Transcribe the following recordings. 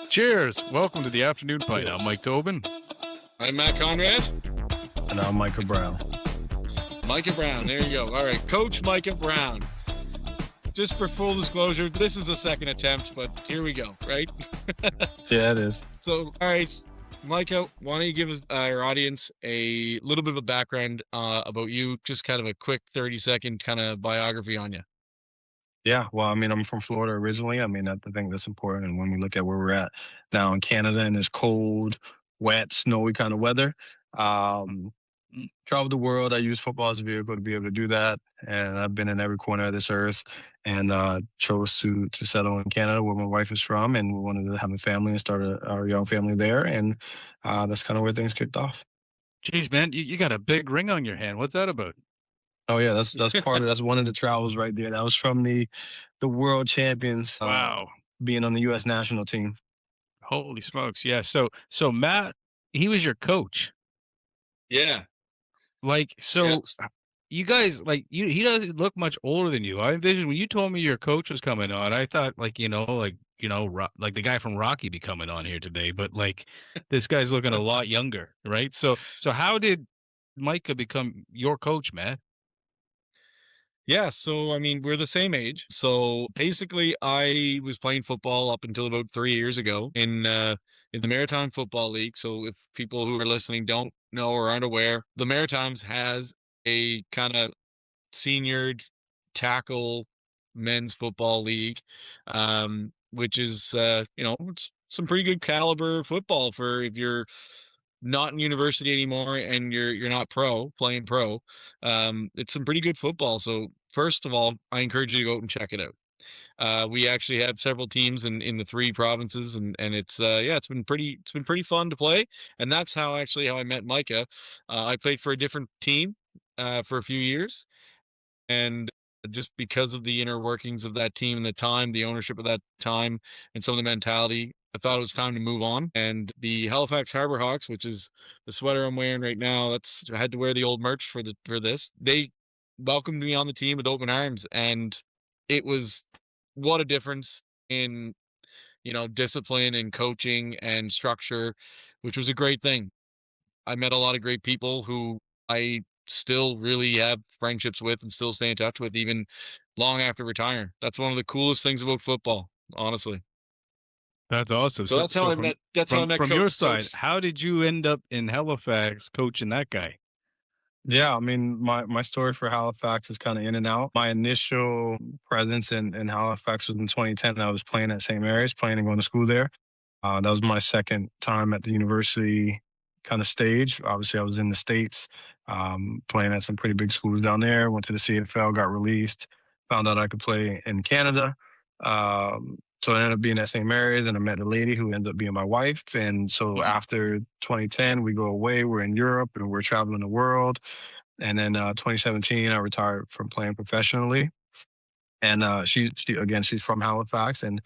Cheers. Welcome to the Afternoon Pint. I'm Mike Tobin. I'm Matt Conrad. And I'm Micah Brown. Micah Brown. There you go. All right. Coach Micah Brown. Just for full disclosure, this is a second attempt, but here we go, right? Yeah, it is. So, all right. Micah, why don't you give us, our audience a little bit of a background about you, just kind of a quick 30-second kind of biography on you. Yeah, well, I mean, I'm from Florida originally. I mean, I think that's important. And when we look at where we're at now in Canada and it's cold, wet, snowy kind of weather, travel the world. I use football as a vehicle to be able to do that. And I've been in every corner of this earth and chose to settle in Canada where my wife is from. And we wanted to have a family and start our young family there. And that's kind of where things kicked off. Jeez, man, you got a big ring on your hand. What's that about? Oh yeah, that's that's one of the travels right there. That was from the world champions. Wow. Being on the U.S. national team. Holy smokes. Yeah. So Matt, he was your coach. Yeah. You guys, he doesn't look much older than you. I envisioned when you told me your coach was coming on, I thought like the guy from Rocky be coming on here today, but this guy's looking a lot younger, right? So how did Micah become your coach, Matt? Yeah, so I mean, we're the same age. So basically, I was playing football up until about 3 years ago in the Maritime Football League. So if people who are listening don't know or aren't aware, the Maritimes has a kind of senior tackle men's football league, which is it's some pretty good caliber football for if you're not in university anymore and you're not playing pro. It's some pretty good football. So first of all, I encourage you to go out and check it out. We actually have several teams in the 3 provinces, and it's it's been pretty fun to play. And that's how I met Micah. I played for a different team for a few years, and just because of the inner workings of that team and the ownership of that time, and some of the mentality, I thought it was time to move on. And the Halifax Harbor Hawks, which is the sweater I'm wearing right now, I had to wear the old merch for this. They welcomed me on the team with open arms, and it was what a difference in discipline and coaching and structure, which was a great thing. I met a lot of great people who I still really have friendships with and still stay in touch with even long after retiring. That's one of the coolest things about football, honestly. That's awesome. So that's how I met. That's how I met. From your side, how did you end up in Halifax coaching that guy? Yeah, I mean, my story for Halifax is kind of in and out. My initial presence in Halifax was in 2010. I was playing at St. Mary's, playing and going to school there. That was my second time at the university kind of stage. Obviously, I was in the States, playing at some pretty big schools down there. Went to the CFL, got released, found out I could play in Canada. So I ended up being at St. Mary's, and I met a lady who ended up being my wife. And so after 2010, we go away. We're in Europe and we're traveling the world. And then 2017, I retired from playing professionally. And she's from Halifax, and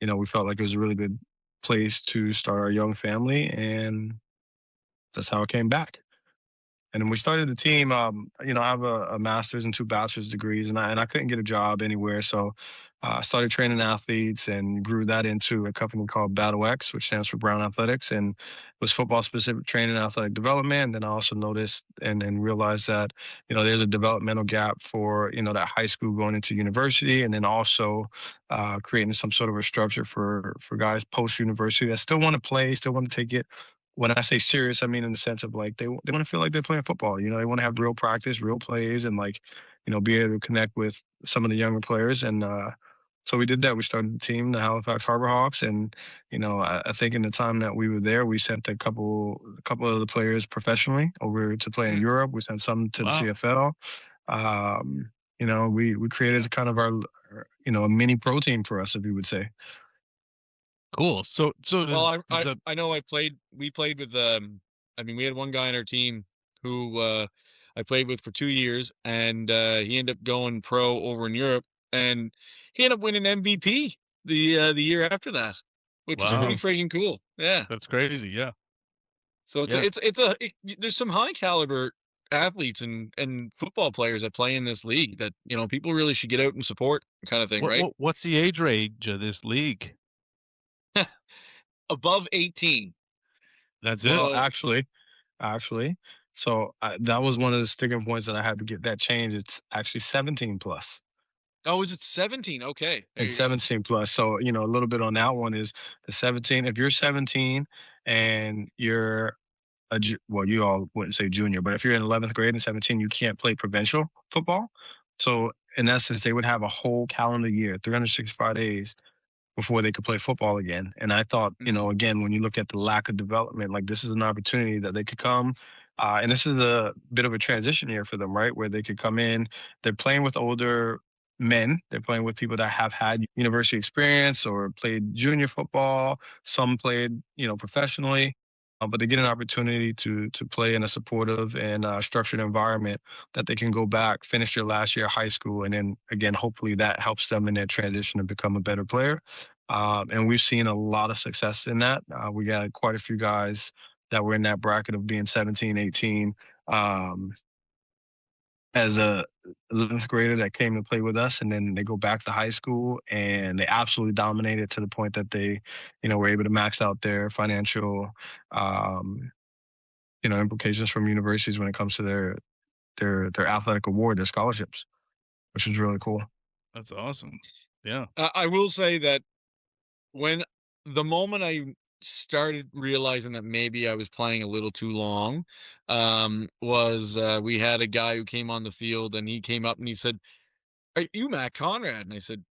we felt like it was a really good place to start our young family, and that's how it came back. And then we started the team. I have a master's and 2 bachelor's degrees, and I couldn't get a job anywhere. So I started training athletes and grew that into a company called Battle X, which stands for Brown Athletics, and was football-specific training and athletic development. And then I also noticed and realized that, there's a developmental gap for, that high school going into university, and then also creating some sort of a structure for guys post-university that still want to play, still want to take it. When I say serious, I mean in the sense of they want to feel like they're playing football. They want to have real practice, real plays, and be able to connect with some of the younger players. And so we did that. We started the team, the Halifax Harbor Hawks, and I think in the time that we were there, we sent a couple of the players professionally over to play in Europe. We sent some to the CFL. We created kind of our a mini pro team for us, if you would say. Cool. So well, I know we played with, we had one guy on our team who I played with for 2 years, and he ended up going pro over in Europe, and he ended up winning MVP the year after that, which is pretty freaking cool. Yeah. That's crazy. Yeah. So there's some high caliber athletes and football players that play in this league that, people really should get out and support, kind of thing, right? What's the age range of this league? above 18. That's Well, it. actually, so that was one of the sticking points that I had to get that change. It's actually 17 plus. Oh, is it 17? Okay. There It's you go. 17 plus. So, a little bit on that one is the 17. If you're 17 and you're well, you all wouldn't say junior, but if you're in 11th grade and 17, you can't play provincial football. So, in essence, they would have a whole calendar year, 365 days before they could play football again. And I thought, again, when you look at the lack of development, like this is an opportunity that they could come. And this is a bit of a transition year for them, right? Where they could come in, they're playing with older men, they're playing with people that have had university experience or played junior football. Some played, professionally. But they get an opportunity to play in a supportive and structured environment that they can go back, finish their last year of high school, and then again, hopefully that helps them in their transition to become a better player. And we've seen a lot of success in that. We got quite a few guys that were in that bracket of being 17, 18, as a 11th grader that came to play with us, and then they go back to high school and they absolutely dominated to the point that they, were able to max out their financial, um, implications from universities when it comes to their athletic award, their scholarships, which is really cool. That's awesome. Yeah. I will say that when the moment I started realizing that maybe I was playing a little too long, was we had a guy who came on the field and he came up and he said, "Are you Matt Conrad?" And I said,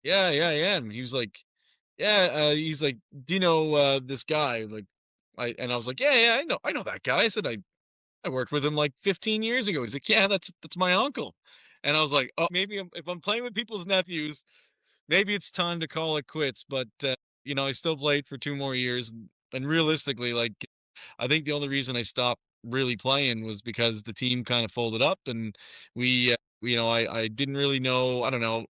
"Yeah, yeah, I am." He was like, "Yeah," he's like, "Do you know this guy?" Like, I was like, "Yeah, yeah, I know that guy." I said, I worked with him like 15 years ago. He's like, "Yeah, that's my uncle." And I was like, "Oh, maybe if I'm playing with people's nephews, maybe it's time to call it quits." But I still played for 2 more years, and realistically, like, I think the only reason I stopped really playing was because the team kind of folded up, and we, I didn't really know. I don't know.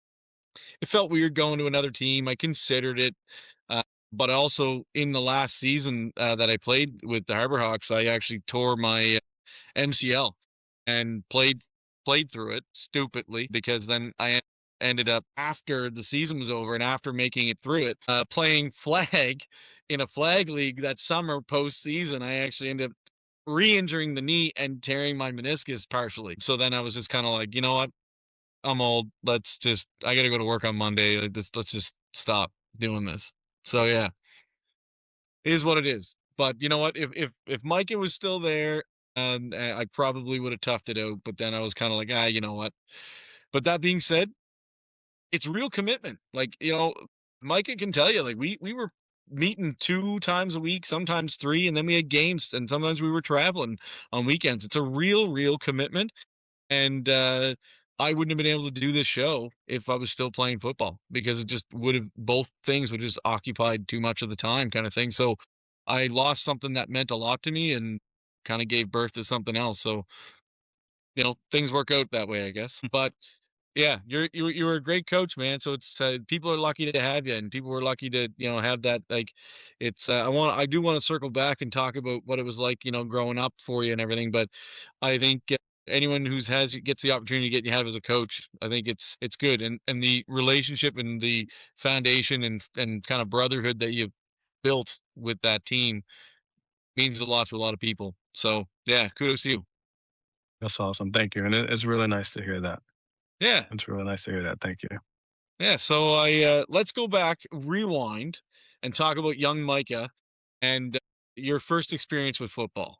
It felt weird going to another team. I considered it, uh, but also in the last season that I played with the Harbor Hawks, I actually tore my MCL and played through it stupidly because then I ended up after the season was over and after making it through it, playing flag in a flag league that summer postseason. I actually ended up re-injuring the knee and tearing my meniscus partially. So then I was just kind of like, you know what? I'm old. I got to go to work on Monday. Like this, let's just stop doing this. So yeah, it is what it is. But you know what? If Micah was still there, I probably would have toughed it out. But then I was kind of like, you know what? But that being said, it's real commitment. Like, Micah can tell you, like we were meeting 2 times a week, sometimes three, and then we had games, and sometimes we were traveling on weekends. It's a real commitment. And I wouldn't have been able to do this show if I was still playing football because it just would have both things would just occupied too much of the time, kind of thing. So I lost something that meant a lot to me and kind of gave birth to something else. So things work out that way, I guess. But yeah, you're a great coach, man. So it's people are lucky to have you, and people were lucky to have that. Like, it's I do want to circle back and talk about what it was like, growing up for you and everything. But I think anyone gets the opportunity to get you have as a coach, I think it's good, and the relationship and the foundation and kind of brotherhood that you've built with that team means a lot to a lot of people. So yeah, kudos to you. That's awesome. Thank you. And it's really nice to hear that. Yeah. It's really nice to hear that. Thank you. Yeah, so let's go back, rewind, and talk about young Micah and your first experience with football.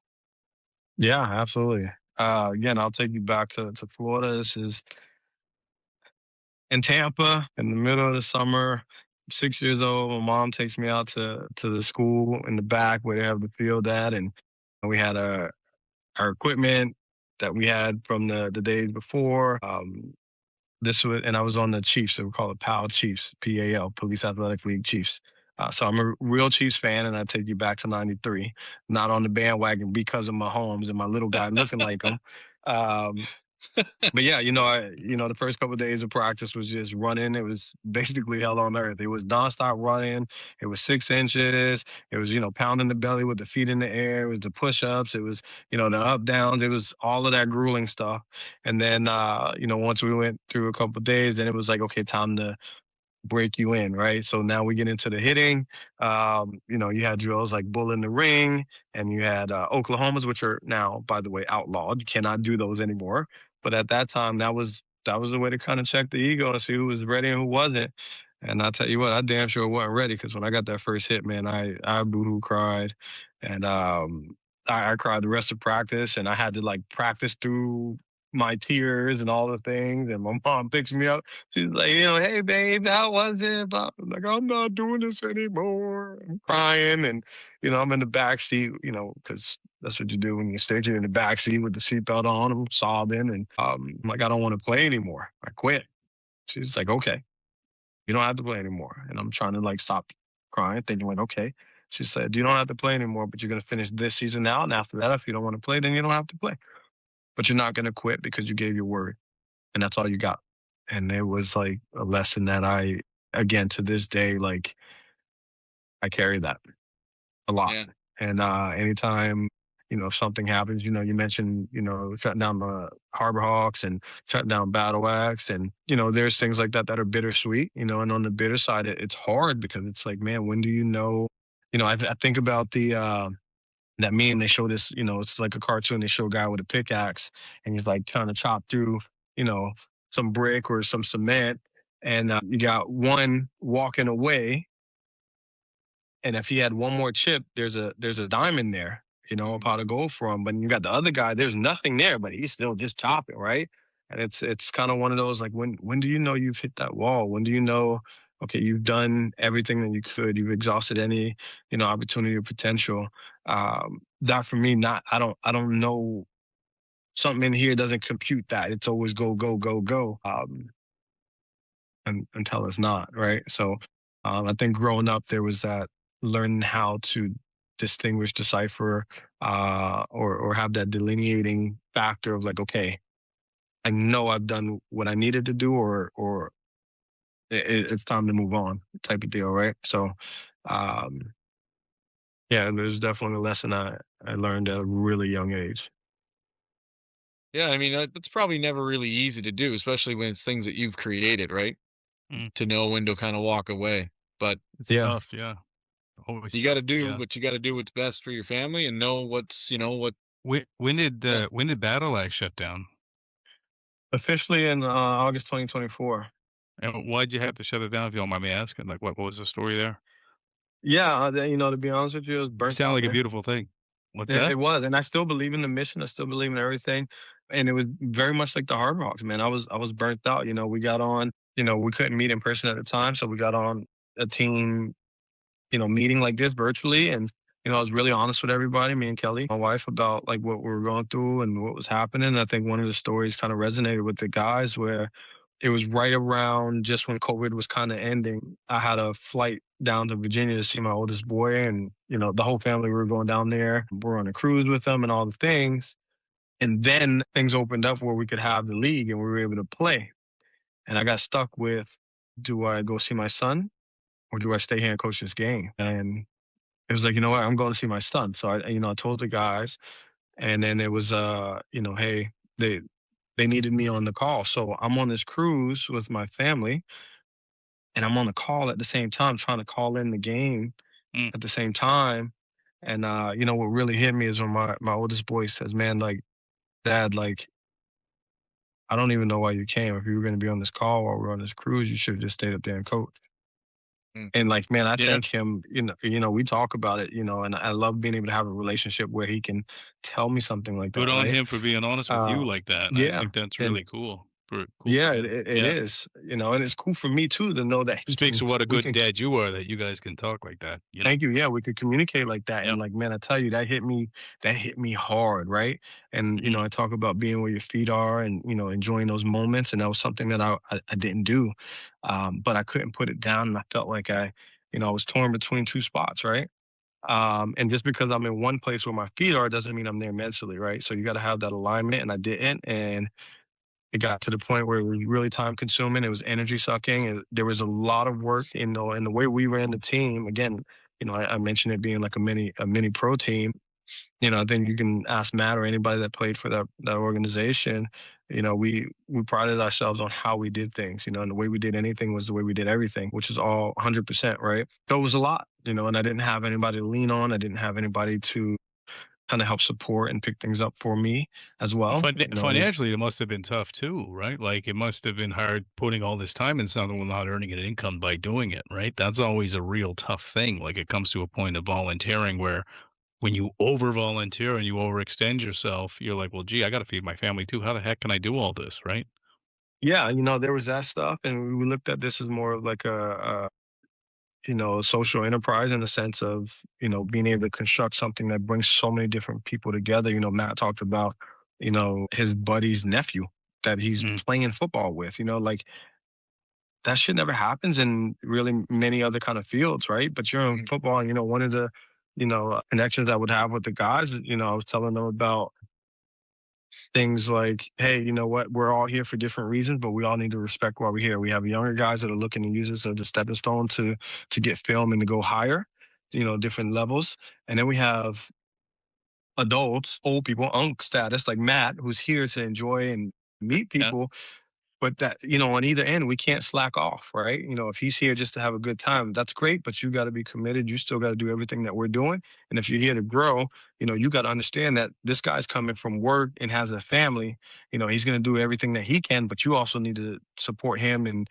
Yeah, absolutely. Again, I'll take you back to Florida. This is in Tampa in the middle of the summer. 6 years old. My mom takes me out to the school in the back where they have the field at, and we had our equipment that we had from the days before. And I was on the Chiefs. So we call it PAL Chiefs, PAL, Police Athletic League Chiefs. So I'm a real Chiefs fan, and I take you back to '93. Not on the bandwagon because of Mahomes and my little guy looking like him. Um, but yeah, the first couple of days of practice was just running. It was basically hell on earth. It was nonstop running. It was 6 inches. It was, pounding the belly with the feet in the air. It was the push-ups. It was, the up downs. It was all of that grueling stuff. And then, once we went through a couple of days, then it was like, okay, time to break you in, right? So now we get into the hitting. You had drills like bull in the ring, and you had Oklahomas, which are now, by the way, outlawed. You cannot do those anymore. But at that time, that was the way to kind of check the ego and see who was ready and who wasn't. And I'll tell you what, I damn sure wasn't ready, because when I got that first hit, man, I boohoo cried, and I cried the rest of practice, and I had to like practice through my tears and all the things. And my mom picks me up. She's like, hey babe, how was it? I'm like, I'm not doing this anymore. I'm crying, and I'm in the back seat, because that's what you do when you're sick. You're in the back seat with the seatbelt on. I'm sobbing, and I'm like, I don't want to play anymore. I quit. She's like, okay, you don't have to play anymore. And I'm trying to like stop crying, thinking like, okay. She said, you don't have to play anymore, but you're gonna finish this season out, and after that, if you don't want to play, then you don't have to play. But you're not gonna quit because you gave your word, and that's all you got. And it was like a lesson that again, to this day, like I carry that a lot. Yeah. And anytime, if something happens, you mentioned, shutting down the Harbor Hawks and shutting down Battle Axe. And, there's things like that are bittersweet, and on the bitter side, it's hard, because it's like, man, when do you know? I think about that meme. They show this, it's like a cartoon. They show a guy with a pickaxe, and he's like trying to chop through, you know, some brick or some cement. And you got one walking away, and if he had one more chip, there's a diamond there, a pot of gold for him. But you got the other guy, there's nothing there, but he's still just chopping, right? And it's kind of one of those, like, when do you know you've hit that wall? When do you know, okay, you've done everything that you could, you've exhausted any, opportunity or potential. That for me, not I don't know, something in here doesn't compute that. It's always go, go, go, go. Until it's not, right? So I think growing up, there was that learning how to distinguish, decipher, or have that delineating factor of like, okay, I know I've done what I needed to do, or it's time to move on, type of deal, right? So um, yeah, there's definitely a lesson I learned at a really young age. Yeah, I mean, that's probably never really easy to do, especially when it's things that you've created, right? Mm. To know when to kind of walk away. But It's Yeah, tough, yeah. Always you got to tough, do yeah. what you got to do what's best for your family, and know what's, what. Yeah. When did Battle Axe shut down? officially in August 2024. And why'd you have to shut it down, if you don't mind me asking? Like, what was the story there? Yeah, to be honest with you, it was You burnt sound out, like a man. beautiful thing. What's It that? was, and I still believe in the mission. I still believe in everything, and it was very much like the Hard Rocks, man. I was burnt out. We got on. We couldn't meet in person at the time, so we got on a team, meeting like this virtually, and I was really honest with everybody, me and Kelly, my wife, about like what we were going through and what was happening. I think one of the stories kind of resonated with the guys, where it was right around just when COVID was kind of ending. I had a flight down to Virginia to see my oldest boy, and the whole family, we were going down there. We're on a cruise with them and all the things. And then things opened up where we could have the league and we were able to play. And I got stuck with, do I go see my son, or do I stay here and coach this game? And it was like, you know what, I'm going to see my son. So I told the guys, and then it was, hey, they needed me on the call. So I'm on this cruise with my family, and I'm on the call at the same time, trying to call in the game Mm. at the same time. And what really hit me is when my oldest boy says, man, like, Dad, like, I don't even know why you came. If you were going to be on this call while we're on this cruise, you should have just stayed up there and coached. Mm. And like, man, I Yeah. thank him. We talk about it, and I love being able to have a relationship where he can tell me something like that, Good on right? him for being honest with you like that. I Yeah, think that's and really cool. Cool yeah, for it, him. it, it Yeah. is, and it's cool for me too to know that Speaks to what a we good can. dad you are, that you guys can talk like that, Thank you. Yeah, we could communicate like that. Yeah. And like, man, I tell you, that hit me hard, right? And Mhm. I talk about being where your feet are, and enjoying those moments. And that was something that I didn't do, but I couldn't put it down, and I felt like I was torn between two spots, right? And just because I'm in one place where my feet are doesn't mean I'm there mentally, right? So you got to have that alignment, and I didn't. And it got to the point where it was really time consuming. It was energy sucking. There was a lot of work in the way we ran the team. Again, I mentioned it being like a mini pro team. I think you can ask Matt or anybody that played for that organization. we prided ourselves on how we did things, and the way we did anything was the way we did everything, which is all 100%, right? So it was a lot, and I didn't have anybody to lean on. I didn't have anybody to kind of help support and pick things up for me as well. It was, Financially, it must have been tough too, right? Like it must have been hard putting all this time in something while not earning an income by doing it, right? That's always a real tough thing. Like it comes to a point of volunteering where when you over volunteer and you overextend yourself, you're like, well, gee, I got to feed my family too. How the heck can I do all this, right? yeah, there was that stuff, and we looked at this as more of like a social enterprise in the sense of, being able to construct something that brings so many different people together. Matt talked about, his buddy's nephew that he's Mm, playing football with, like that shit never happens in really many other kind of fields, right? But you're in Mhm. football, and, one of the, connections I would have with the guys, I was telling them about things like, hey, you know what? We're all here for different reasons, but we all need to respect why we're here. We have younger guys that are looking to use this as a stepping stone to get film and to go higher, different levels. And then we have adults, old people, unk status like Matt, who's here to enjoy and meet yeah. people. But that, on either end, we can't slack off, right? If he's here just to have a good time, that's great, but you got to be committed. You still got to do everything that we're doing. And if you're here to grow, you got to understand that this guy's coming from work and has a family. He's going to do everything that he can, but you also need to support him and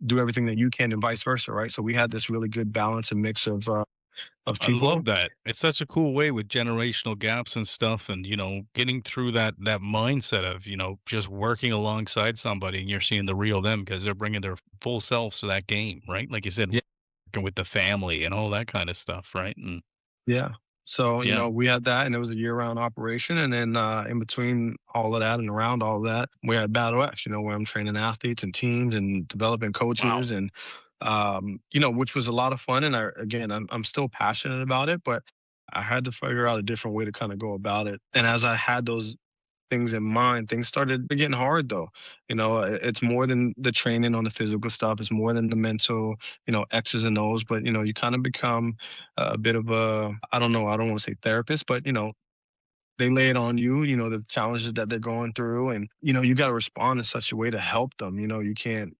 do everything that you can and vice versa, right? So we had this really good balance and mix of I people. love that. It's such a cool way with generational gaps and stuff and, getting through that mindset of, just working alongside somebody and you're seeing the real them because they're bringing their full selves to that game, right? Like you said, Yeah. working with the family and all that kind of stuff, right? And Yeah. So, yeah. we had that, and it was a year-round operation. And then in between all of that and around all of that, we had Battle X, where I'm training athletes and teams and developing Wow. coaches, and which was a lot of fun. And I'm still passionate about it, but I had to figure out a different way to kind of go about it. And as I had those things in mind, things started getting hard though. It's more than the training on the physical stuff. It's more than the mental, X's and O's, but you kind of become a bit of a, I don't know, I don't want to say therapist, but they lay it on you, the challenges that they're going through, and you got to respond in such a way to help them. You can't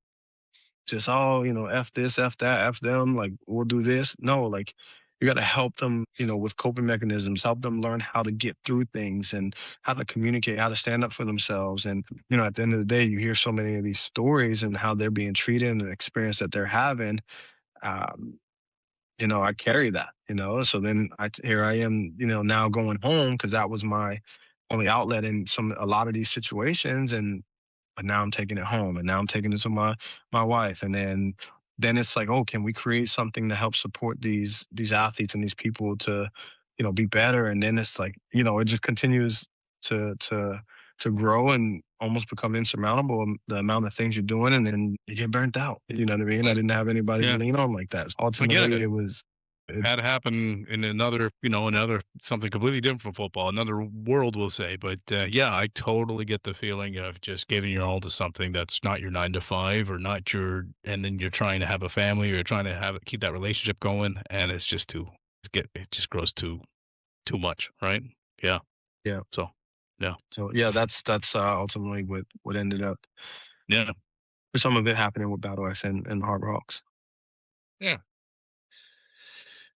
just, oh, F this, F that, F them, like we'll do this. No, like you got to help them, with coping mechanisms, help them learn how to get through things and how to communicate, how to stand up for themselves. And, at the end of the day, you hear so many of these stories and how they're being treated and the experience that they're having. Um, I carry that, so then here I am, now going home because that was my only outlet in a lot of these situations. And but now I'm taking it home, and now I'm taking it to my wife, and then it's like, oh, can we create something to help support these athletes and these people to, be better? And then it's like, it just continues to to grow and almost become insurmountable, the amount of things you're doing, and then you get burnt out. You know what I mean? I Right. didn't have anybody to Yeah. lean on like that. So I get ultimately, it. it was. It, Had happen in another something completely different from football, another world, we'll say. But yeah, I totally get the feeling of just giving your all to something that's not your 9 to 5 or not your, and then you're trying to have a family or you're trying to keep that relationship going, and it's just it just grows too much, right? Yeah. yeah. So, yeah, So yeah, that's ultimately what ended up, yeah. some of it happening with Battle X and Harbor Hawks. Yeah.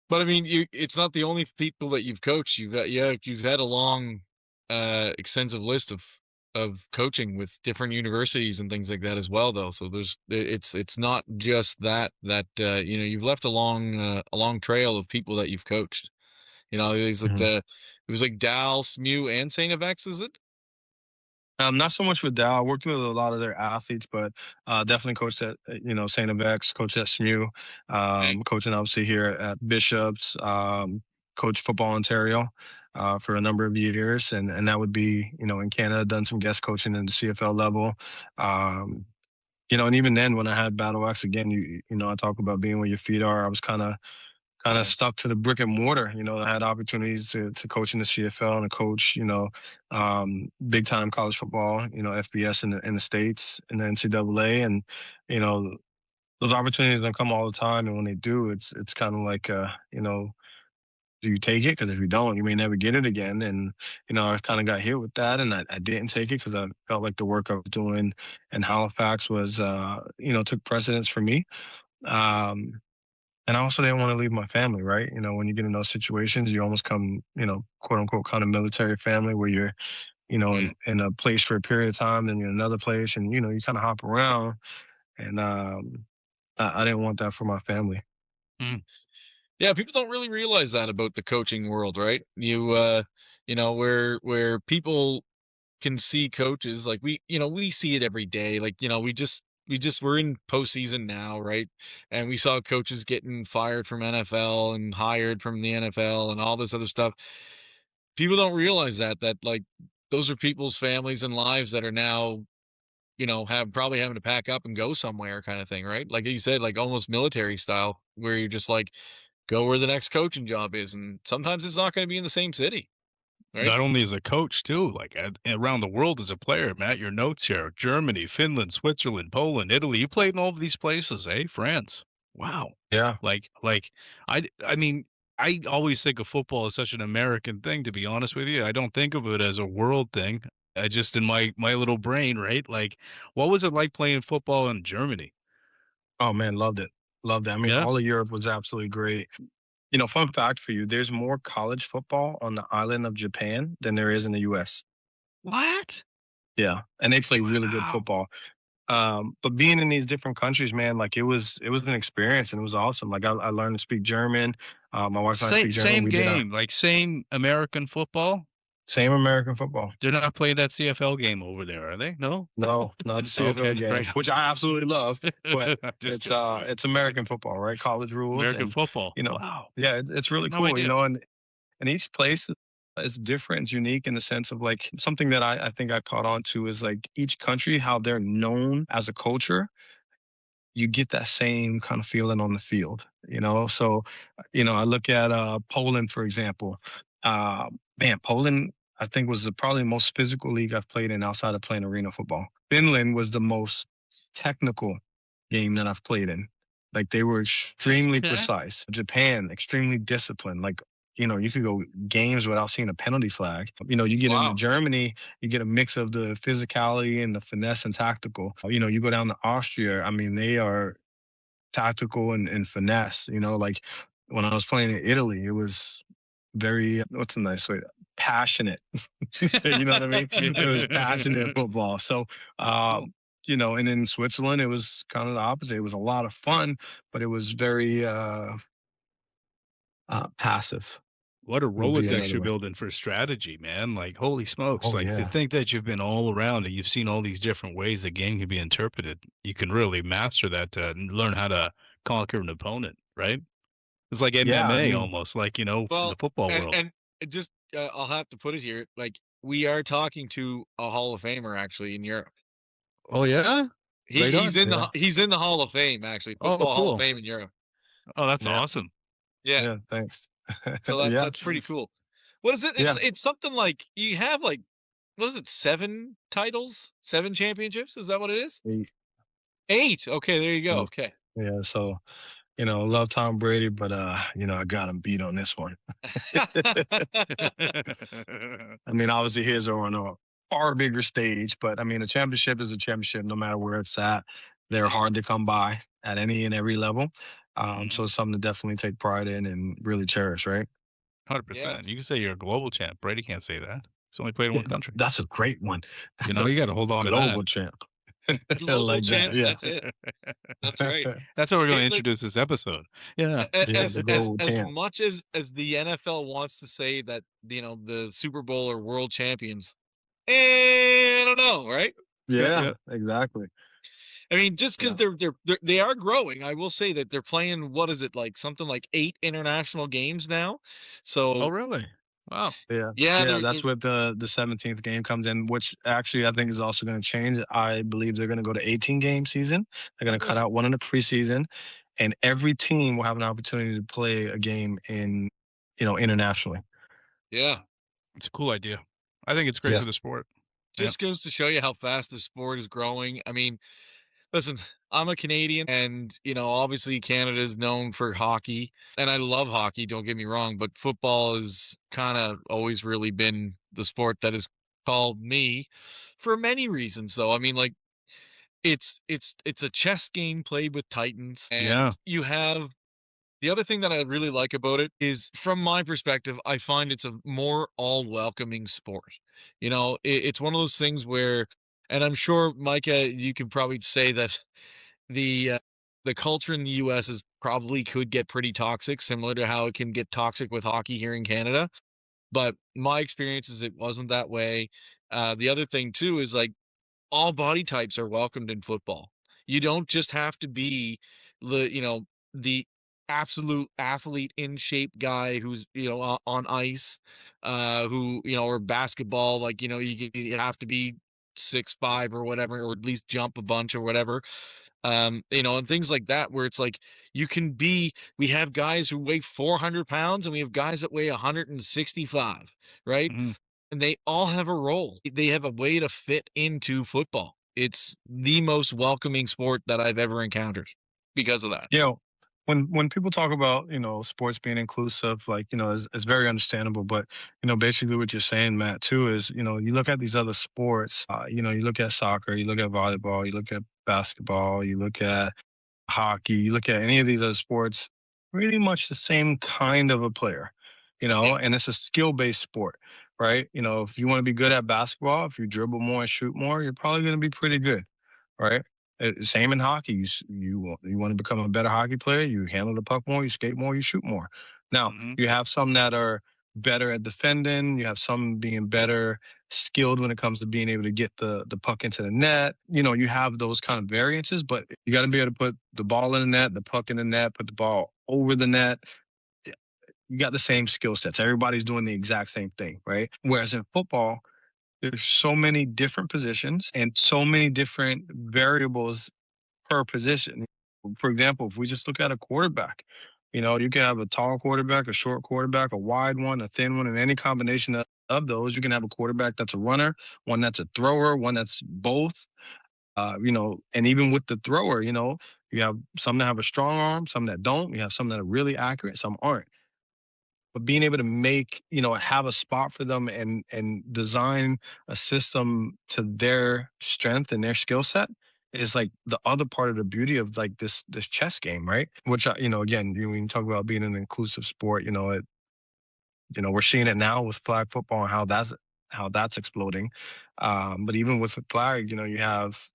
But I mean, it's not the only people that you've coached. You've had a long, extensive list of coaching with different universities and things like that as well, though. So it's not just that you've left a long trail of people that you've coached. There's like Mhm. it was like Dal, SMU, and Saint FX, is it? Not so much with Dow. I worked with a lot of their athletes, but definitely coached at Saint X, coached at SMU, Okay. coaching obviously here at Bishops, coached football Ontario for a number of years, and that would be in Canada. Done some guest coaching in the CFL level, um, and even then when I had Battle X again, I talk about being where your feet are. I was kind of Yeah. stuck to the brick and mortar. I had opportunities to coach in the CFL and to coach, big time college football, FBS in the States and the NCAA. And, you know, those opportunities don't come all the time. And when they do, it's kind of like, do you take it? Because if you don't, you may never get it again. And, I kind of got hit with that, and I didn't take it because I felt like the work I was doing in Halifax was, took precedence for me. And I also didn't want to leave my family, right? When you get in those situations, you almost come, quote unquote, kind of military family where you're, in a place for a period of time, then you're in another place, and, you kind of hop around. And I didn't want that for my family. Yeah, people don't really realize that about the coaching world, right? Where people can see coaches like we see it every day. Like, we're in postseason now, right? And we saw coaches getting fired from NFL and hired from the NFL and all this other stuff. People don't realize that like those are people's families and lives that are now, probably having to pack up and go somewhere kind of thing, right? Like you said, like almost military style, where you're just like, go where the next coaching job is. And sometimes it's not going to be in the same city, right? Not only as a coach too, like around the world as a player, Matt. Your notes here: Germany, Finland, Switzerland, Poland, Italy. You played in all of these places, eh? France. Wow. Yeah. Like I mean, I always think of football as such an American thing. To be honest with you, I don't think of it as a world thing. I just in my little brain, right? Like, what was it like playing football in Germany? Oh man, loved it. Loved it. I mean, Yeah. all of Europe was absolutely great. Fun fact for you, there's more college football on the island of Japan than there is in the US. What? Yeah. And they play really good Wow. football. But being in these different countries, man, like it was an experience, and it was awesome. Like I learned to speak German. My wife and I speak German. Same We did game, like same American football. same American football. They're not playing that CFL game over there, are they? No. No, not the CFL Okay, game, right. which I absolutely love. But Just it's joking. it's American football, right? College rules. American And, football. Wow. yeah, it's really No cool. idea. And each place is different, it's unique in the sense of like something that I think I caught on to is like each country, how they're known as a culture. You get that same kind of feeling on the field. So, I look at Poland, for example. Man, Poland, I think, was probably the most physical league I've played in outside of playing arena football. Finland was the most technical game that I've played in. Like, they were extremely Okay. precise. Japan, extremely disciplined. Like, you could go games without seeing a penalty flag. You get into Germany, you get a mix of the physicality and the finesse and tactical. You go down to Austria, I mean, they are tactical and finesse. Like when I was playing in Italy, it was very, what's a nice way, passionate. You know what I mean? It was passionate football. So, and in Switzerland, it was kind of the opposite. It was a lot of fun, but it was very passive. What a Would be Rolodex another you're way. building for strategy, man. Like, holy smokes. Oh Like, to yeah. think that you've been all around and you've seen all these different ways the game can be interpreted, you can really master that to learn how to conquer an opponent, right? It's like Yeah, I MMA mean, almost, like, in the Well, football and world. and it just I'll have to put it here, like we are talking to a Hall of Famer actually in Europe. Oh, yeah? He Right he's on. in yeah. he's in the Hall of Fame actually, Oh, Football Hall of cool. Fame in Europe. Oh, that's Yeah. awesome. Yeah, Yeah, thanks. so Yeah. that's pretty cool. What is it? Yeah. It's something like you have like what is it? 7 titles, 7 championships? Is that what it is? 8. 8. Okay, there you go. Yeah. Okay. Yeah. So, love Tom Brady, but I got him beat on this one. I mean, obviously his are on a far bigger stage, but I mean, a championship is a championship no matter where it's at. They're hard to come by at any and every level. So it's something to definitely take pride in and really cherish, right? 100%. You can say you're a global champ. Brady can't say that. He's only played in one country. That's a great one. You know, you got to hold on to that. Global champ. Global Like that, champ, yeah. that's it. That's right. That's how we're going to Like, introduce this episode. Yeah. as the global champ. much as the NFL wants to say that the Super Bowl are world champions, I don't know, right? Yeah, Yeah. exactly. I mean, just because Yeah. they are growing, I will say that they're playing what is it like something like 8 international games now. Oh, So really? Wow. Yeah, yeah, they're that's what the 17th game comes in, which actually I think is also going to change. I believe they're going to go to 18 game season. They're going to cut out one in the preseason, and every team will have an opportunity to play a game in, internationally. yeah. It's a cool idea. I think it's great Yeah. for the sport. Just goes to show you how fast the sport is growing. I mean, listen, I'm a Canadian, and obviously Canada is known for hockey, and I love hockey, don't get me wrong, but football has kind of always really been the sport that has called me for many reasons, though. I mean, like, it's a chess game played with titans, Yeah. and you have the other thing that I really like about it is, from my perspective, I find it's a more all welcoming sport. It's one of those things where, and I'm sure, Micah, you can probably say that the uh, the culture in the US is probably could get pretty toxic, similar to how it can get toxic with hockey here in Canada. But my experience is it wasn't that way. The other thing too is, like, all body types are welcomed in football. You don't just have to be the absolute athlete in shape guy who's on ice, or basketball, like, you have to be 6'5" or whatever, or at least jump a bunch or whatever. And things like that, where it's like, we have guys who weigh 400 pounds, and we have guys that weigh 165, right? Mhm. And they all have a role. They have a way to fit into football. It's the most welcoming sport that I've ever encountered because of that. You know, when people talk about, sports being inclusive, like, it's very understandable. But, basically what you're saying, Matt, too, is, you look at these other sports, you look at soccer, you look at volleyball, you look at basketball, you look at hockey, you look at any of these other sports, pretty much the same kind of a player, Yeah. and it's a skill-based sport, right? If you want to be good at basketball, if you dribble more and shoot more, you're probably going to be pretty good, right? Same in hockey. You want to become a better hockey player, you handle the puck more, you skate more, you shoot more. Now, Mhm. you have some that are better at defending, you have some being better skilled when it comes to being able to get the puck into the net. You have those kind of variances, but you got to be able to put the ball in the net, the puck in the net, put the ball over the net. You got the same skill sets. Everybody's doing the exact same thing, right? Whereas in football, there's so many different positions and so many different variables per position. For example, if we just look at a quarterback, you can have a tall quarterback, a short quarterback, a wide one, a thin one, and any combination of those. You can have a quarterback that's a runner, one that's a thrower, one that's both. And even with the thrower, you have some that have a strong arm, some that don't. You have some that are really accurate, some aren't. But being able to make, have a spot for them and design a system to their strength and their skill set is like the other part of the beauty of like this chess game, right? Which again, when you talk about being an inclusive sport, we're seeing it now with flag football and how that's exploding. But even with the flag, you have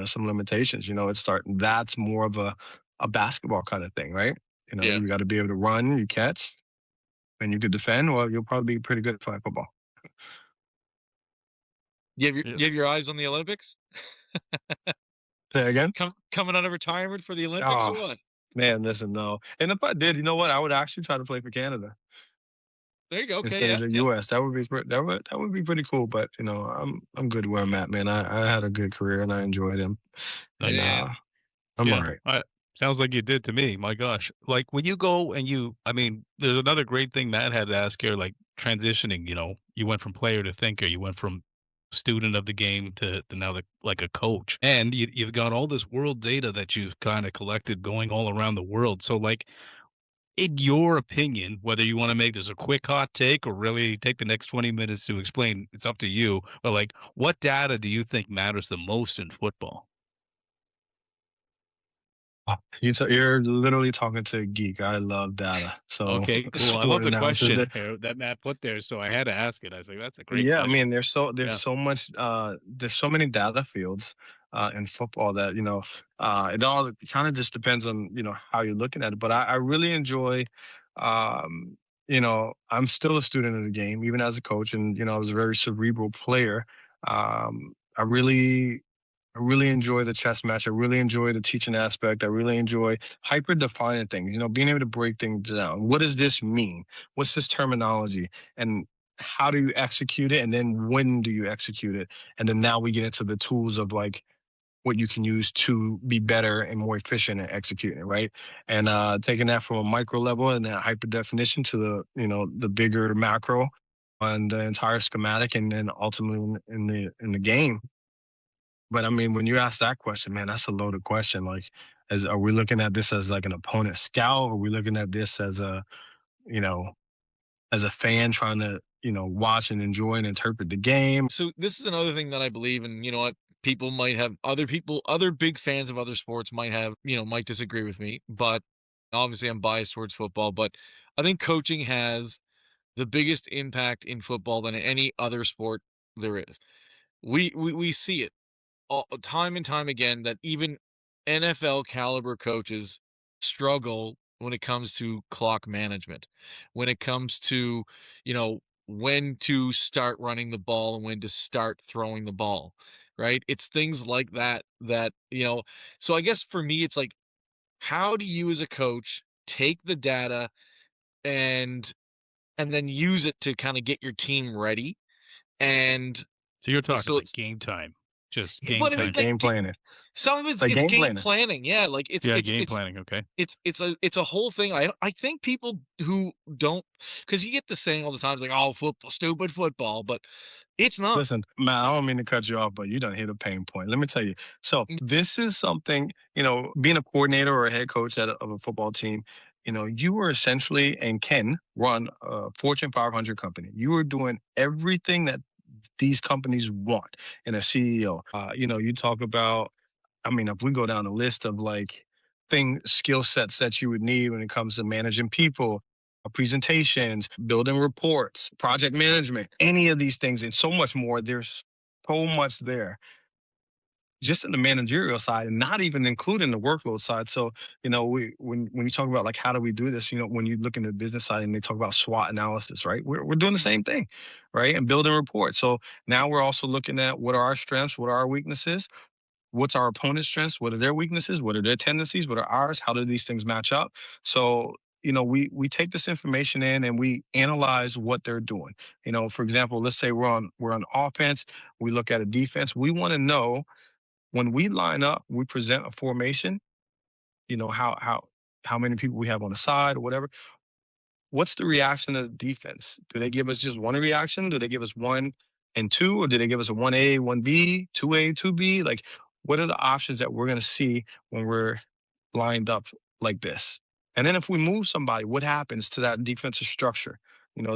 some limitations. That's more of a basketball kind of thing, right? Yeah. You got to be able to run, you catch, and you could defend. Well, you'll probably be pretty good at flag football. Yeah. You have your eyes on the Olympics? Say again? Coming out of retirement for the Olympics, or Oh what? man, listen, no. And if I did, you know what? I would actually try to play for Canada There you go. Okay, instead of yeah, the yeah. U.S. That would be pretty cool. But I'm good where I'm at, man. I had a good career and I enjoyed him, and Yeah. I'm all Yeah. right. Sounds like you did to me. My gosh. Like when you go and I mean, there's another great thing Matt had to ask here, like transitioning, you went from player to thinker, you went from student of the game to now like a coach. And you've got all this world data that you've kind of collected going all around the world. So like in your opinion, whether you want to make this a quick hot take or really take the next 20 minutes to explain, it's up to you. But like what data do you think matters the most in football? You're literally talking to a geek. I love data. So Okay, cool. I love sport the analysis. question here that Matt put there, so I had to ask it. I was like, "That's a great Yeah, I question." mean, there's Yeah. so much there's so many data fields in football that it all kind of just depends on how you're looking at it. But I really enjoy, I'm still a student of the game even as a coach, and I was a very cerebral player. I really enjoy the chess match. I really enjoy the teaching aspect. I really enjoy hyper defining things, being able to break things down. What does this mean? What's this terminology? And how do you execute it? And then when do you execute it? And then now we get into the tools of like what you can use to be better and more efficient at executing it, right? And taking that from a micro level and that hyper definition to the bigger macro and the entire schematic, and then ultimately in the game But I mean, when you ask that question, man, that's a loaded question. Like, are we looking at this as like an opponent scout? Or are we looking at this as a, you know, as a fan trying to, watch and enjoy and interpret the game? So this is another thing that I believe, and you know what, people might have other big fans of other sports might have, might disagree with me, but obviously I'm biased towards football, but I think coaching has the biggest impact in football than any other sport there is. We see it all, time and time again, that even NFL caliber coaches struggle when it comes to clock management, when it comes to, you know, when to start running the ball and when to start throwing the ball, right? It's things like that so I guess for me, it's like, how do you as a coach take the data and then use it to kind of get your team ready? And So you're talking so like game time, just Yeah, game but I Like mean, time. game planning. some of it's Like game game planning. planning, yeah, like, it's Yeah, it's game it's planning. Okay. it's a whole thing. I think people who don't, because you get the saying all the time, it's like, "Oh, football, stupid football," but it's not. Listen, Matt, I don't mean to cut you off, but you done hit a pain point. Let me tell you. So Mm, this is something, being a coordinator or a head coach of a football team, you are essentially and can run a Fortune 500 company. You are doing everything that these companies want in a CEO. You talk about, I mean, if we go down a list of like skill sets that you would need when it comes to managing people, presentations, building reports, project management, any of these things, and so much more. There's so much there just in the managerial side, and not even including the workload side. So, we when you talk about like how do we do this, when you look into the business side and they talk about SWOT analysis, right? We're doing the mm, same thing, right? And building reports. So now we're also looking at what are our strengths, what are our weaknesses, what's our opponent's strengths, what are their weaknesses, what are their tendencies, what are ours, how do these things match up? So we take this information in and we analyze what they're doing. For example, let's say we're on offense, we look at a defense, we want to know when we line up, we present a formation, how many people we have on the side or whatever. What's the reaction of the defense? Do they give us just one reaction? Do they give us 1 and 2, or do they give us a 1A, 1B, 2A, 2B? Like, what are the options that we're going to see when we're lined up like this? And then if we move somebody, what happens to that defensive structure?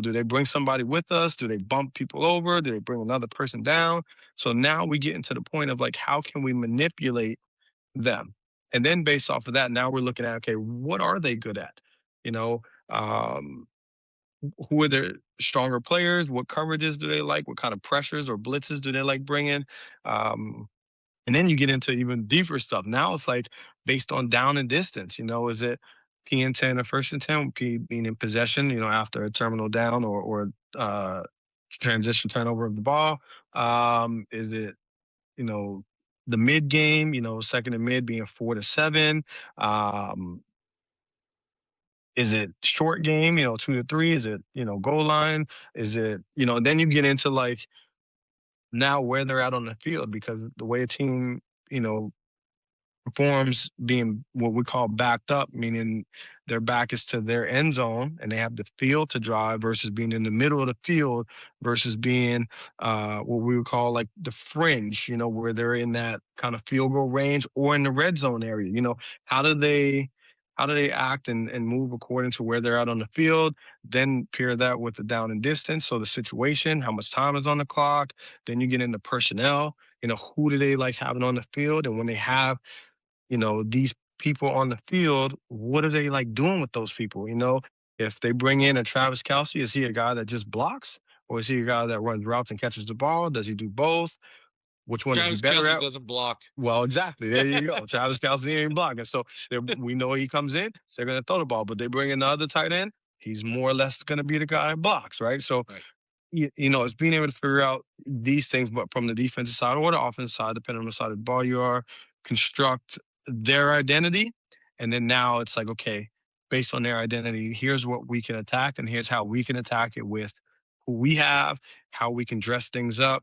Do they bring somebody with us? Do they bump people over? Do they bring another person down? So now we get into the point of like, how can we manipulate them? And then based off of that, now we're looking at, okay, what are they good at? You know, um, who are their stronger players? What coverages do they like? What kind of pressures or blitzes do they like bringing? Um, and then you get into even deeper stuff. Now it's like based on down and distance. Is it P and 10 or first and 10? P being in possession, after a terminal down or transition turnover of the ball. Is it you know the mid game? Second and mid being 4 to 7. Um, is it short game, 2 to 3? Is it, goal line? Is it, then you get into like now where they're at on the field because the way a team, you know, performs being what we call backed up, meaning their back is to their end zone and they have the field to drive versus being in the middle of the field versus being what we would call like the fringe, where they're in that kind of field goal range or in the red zone area. How do they how do they act and move according to where they're at on the field? Then pair that with the down and distance. So the situation, how much time is on the clock. Then you get into personnel, who do they like having on the field? And when they have these people on the field, what are they like doing with those people? If they bring in a Travis Kelsey, is he a guy that just blocks? Or is he a guy that runs routes and catches the ball? Does he do both? Which one is he Travis better Kelsey at? doesn't block. Well, exactly. There you go. Travis Kelsey ain't blocking. So we know he comes in, they're going to throw the ball, but they bring in the other tight end. He's more or less going to be the guy that blocks, right? So Right. it's being able to figure out these things, but from the defensive side or the offensive side, depending on the side of the ball you are, construct their identity. And then now it's like, okay, based on their identity, here's what we can attack, and here's how we can attack it with who we have, how we can dress things up,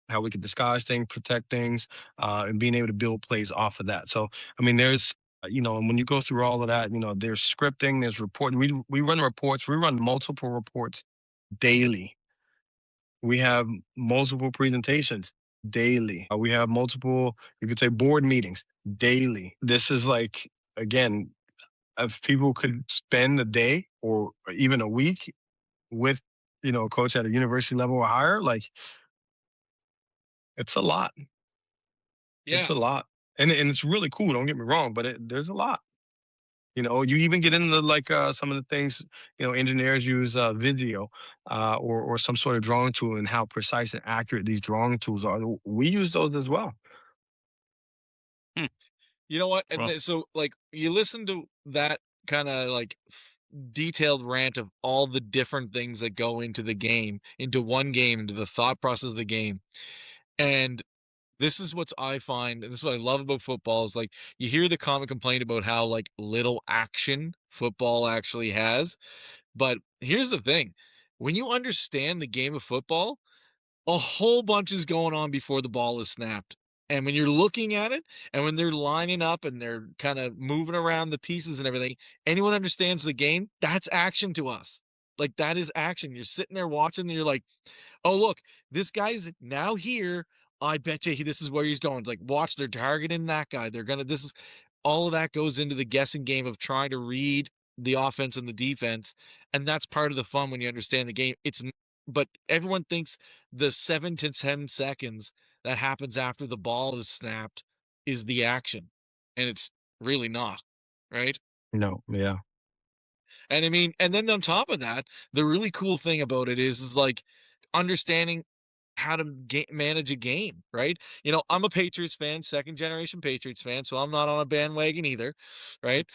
how we can disguise things, protect things, and being able to build plays off of that. So, I mean, there's, and when you go through all of that, there's scripting, there's reporting. We run reports, we run multiple reports daily. We have multiple presentations daily. We have multiple, you could say, board meetings daily. This is like, again, if people could spend a day or even a week with, a coach at a university level or higher, like, it's a lot. It's Yeah. a lot. And it's really cool, don't get me wrong, but there's a lot. You even get into like some of the things, engineers use video or some sort of drawing tool, and how precise and accurate these drawing tools are. We use those as well. Hmm. You know what? Well, So like you listen to that kind of like detailed rant of all the different things that go into the game, into one game, into the thought process of the game. And this is what I find, and this is what I love about football is like you hear the common complaint about how like little action football actually has. But here's the thing. When you understand the game of football, a whole bunch is going on before the ball is snapped. And when you're looking at it and when they're lining up and they're kind of moving around the pieces and everything, anyone understands the game, that's action to us. Like that is action. You're sitting there watching and you're like, oh, look, this guy's now here. I bet you this is where he's going. It's like, watch, they're targeting that guy. They're going to, this is all of that goes into the guessing game of trying to read the offense and the defense. And that's part of the fun when you understand the game. But everyone thinks the 7 to 10 seconds that happens after the ball is snapped is the action. And it's really not. Right. No, yeah. And I mean, and then on top of that, the really cool thing about it is like understanding how to manage a game, right? I'm a Patriots fan, second generation Patriots fan, so I'm not on a bandwagon either, right?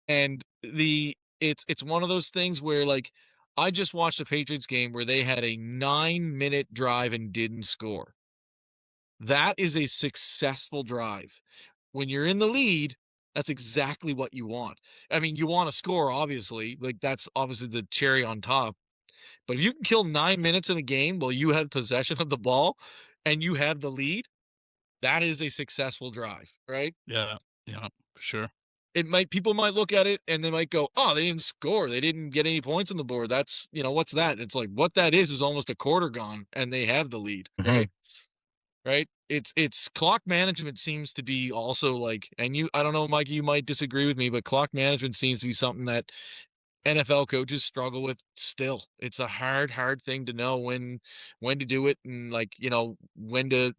And it's one of those things where like I just watched a Patriots game where they had a 9-minute drive and didn't score. That is a successful drive. When you're in the lead, that's exactly what you want. I mean, you want to score, obviously. Like that's obviously the cherry on top. But if you can kill 9 minutes in a game while you had possession of the ball and you have the lead, that is a successful drive, right? yeah, for sure. People might look at it and they might go, "Oh, they didn't score. They didn't get any points on the board. That's, what's that?" It's like what that is almost a quarter gone and they have the lead, Mhm. right? Right? It's clock management seems to be also like, and I don't know, Mikey, you might disagree with me, but clock management seems to be something that NFL coaches struggle with still. It's a hard thing to know when to do it and like, when to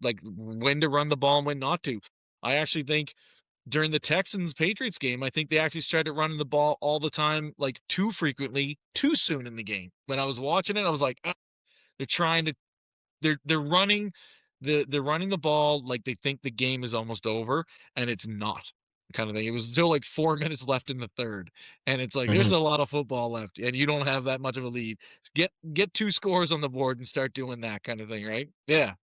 run the ball and when not to. I actually think during the Texans Patriots game, I think they actually started running the ball all the time, like too frequently, too soon in the game. When I was watching it, I was like, they're trying to they're running they're running the ball like they think the game is almost over and it's not kind of thing. It was still like 4 minutes left in the third and it's like there's Mhm. a lot of football left and you don't have that much of a lead. Get two scores on the board and start doing that kind of thing, right? Yeah.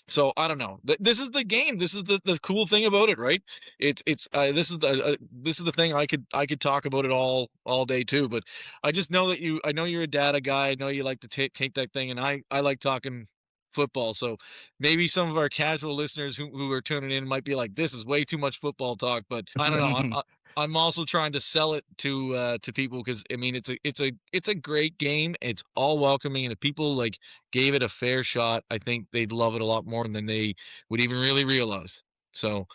So I don't know. This is the game. This is the cool thing about it, right? It's this is the thing. I could talk about it all day too. But I just know that I know you're a data guy. I know you like to take that thing, and I like talking football. So maybe some of our casual listeners who are tuning in might be like, this is way too much football talk. But I don't know. I'm also trying to sell it to people because I mean it's a great game. It's all welcoming, and if people like gave it a fair shot, I think they'd love it a lot more than they would even really realize. So,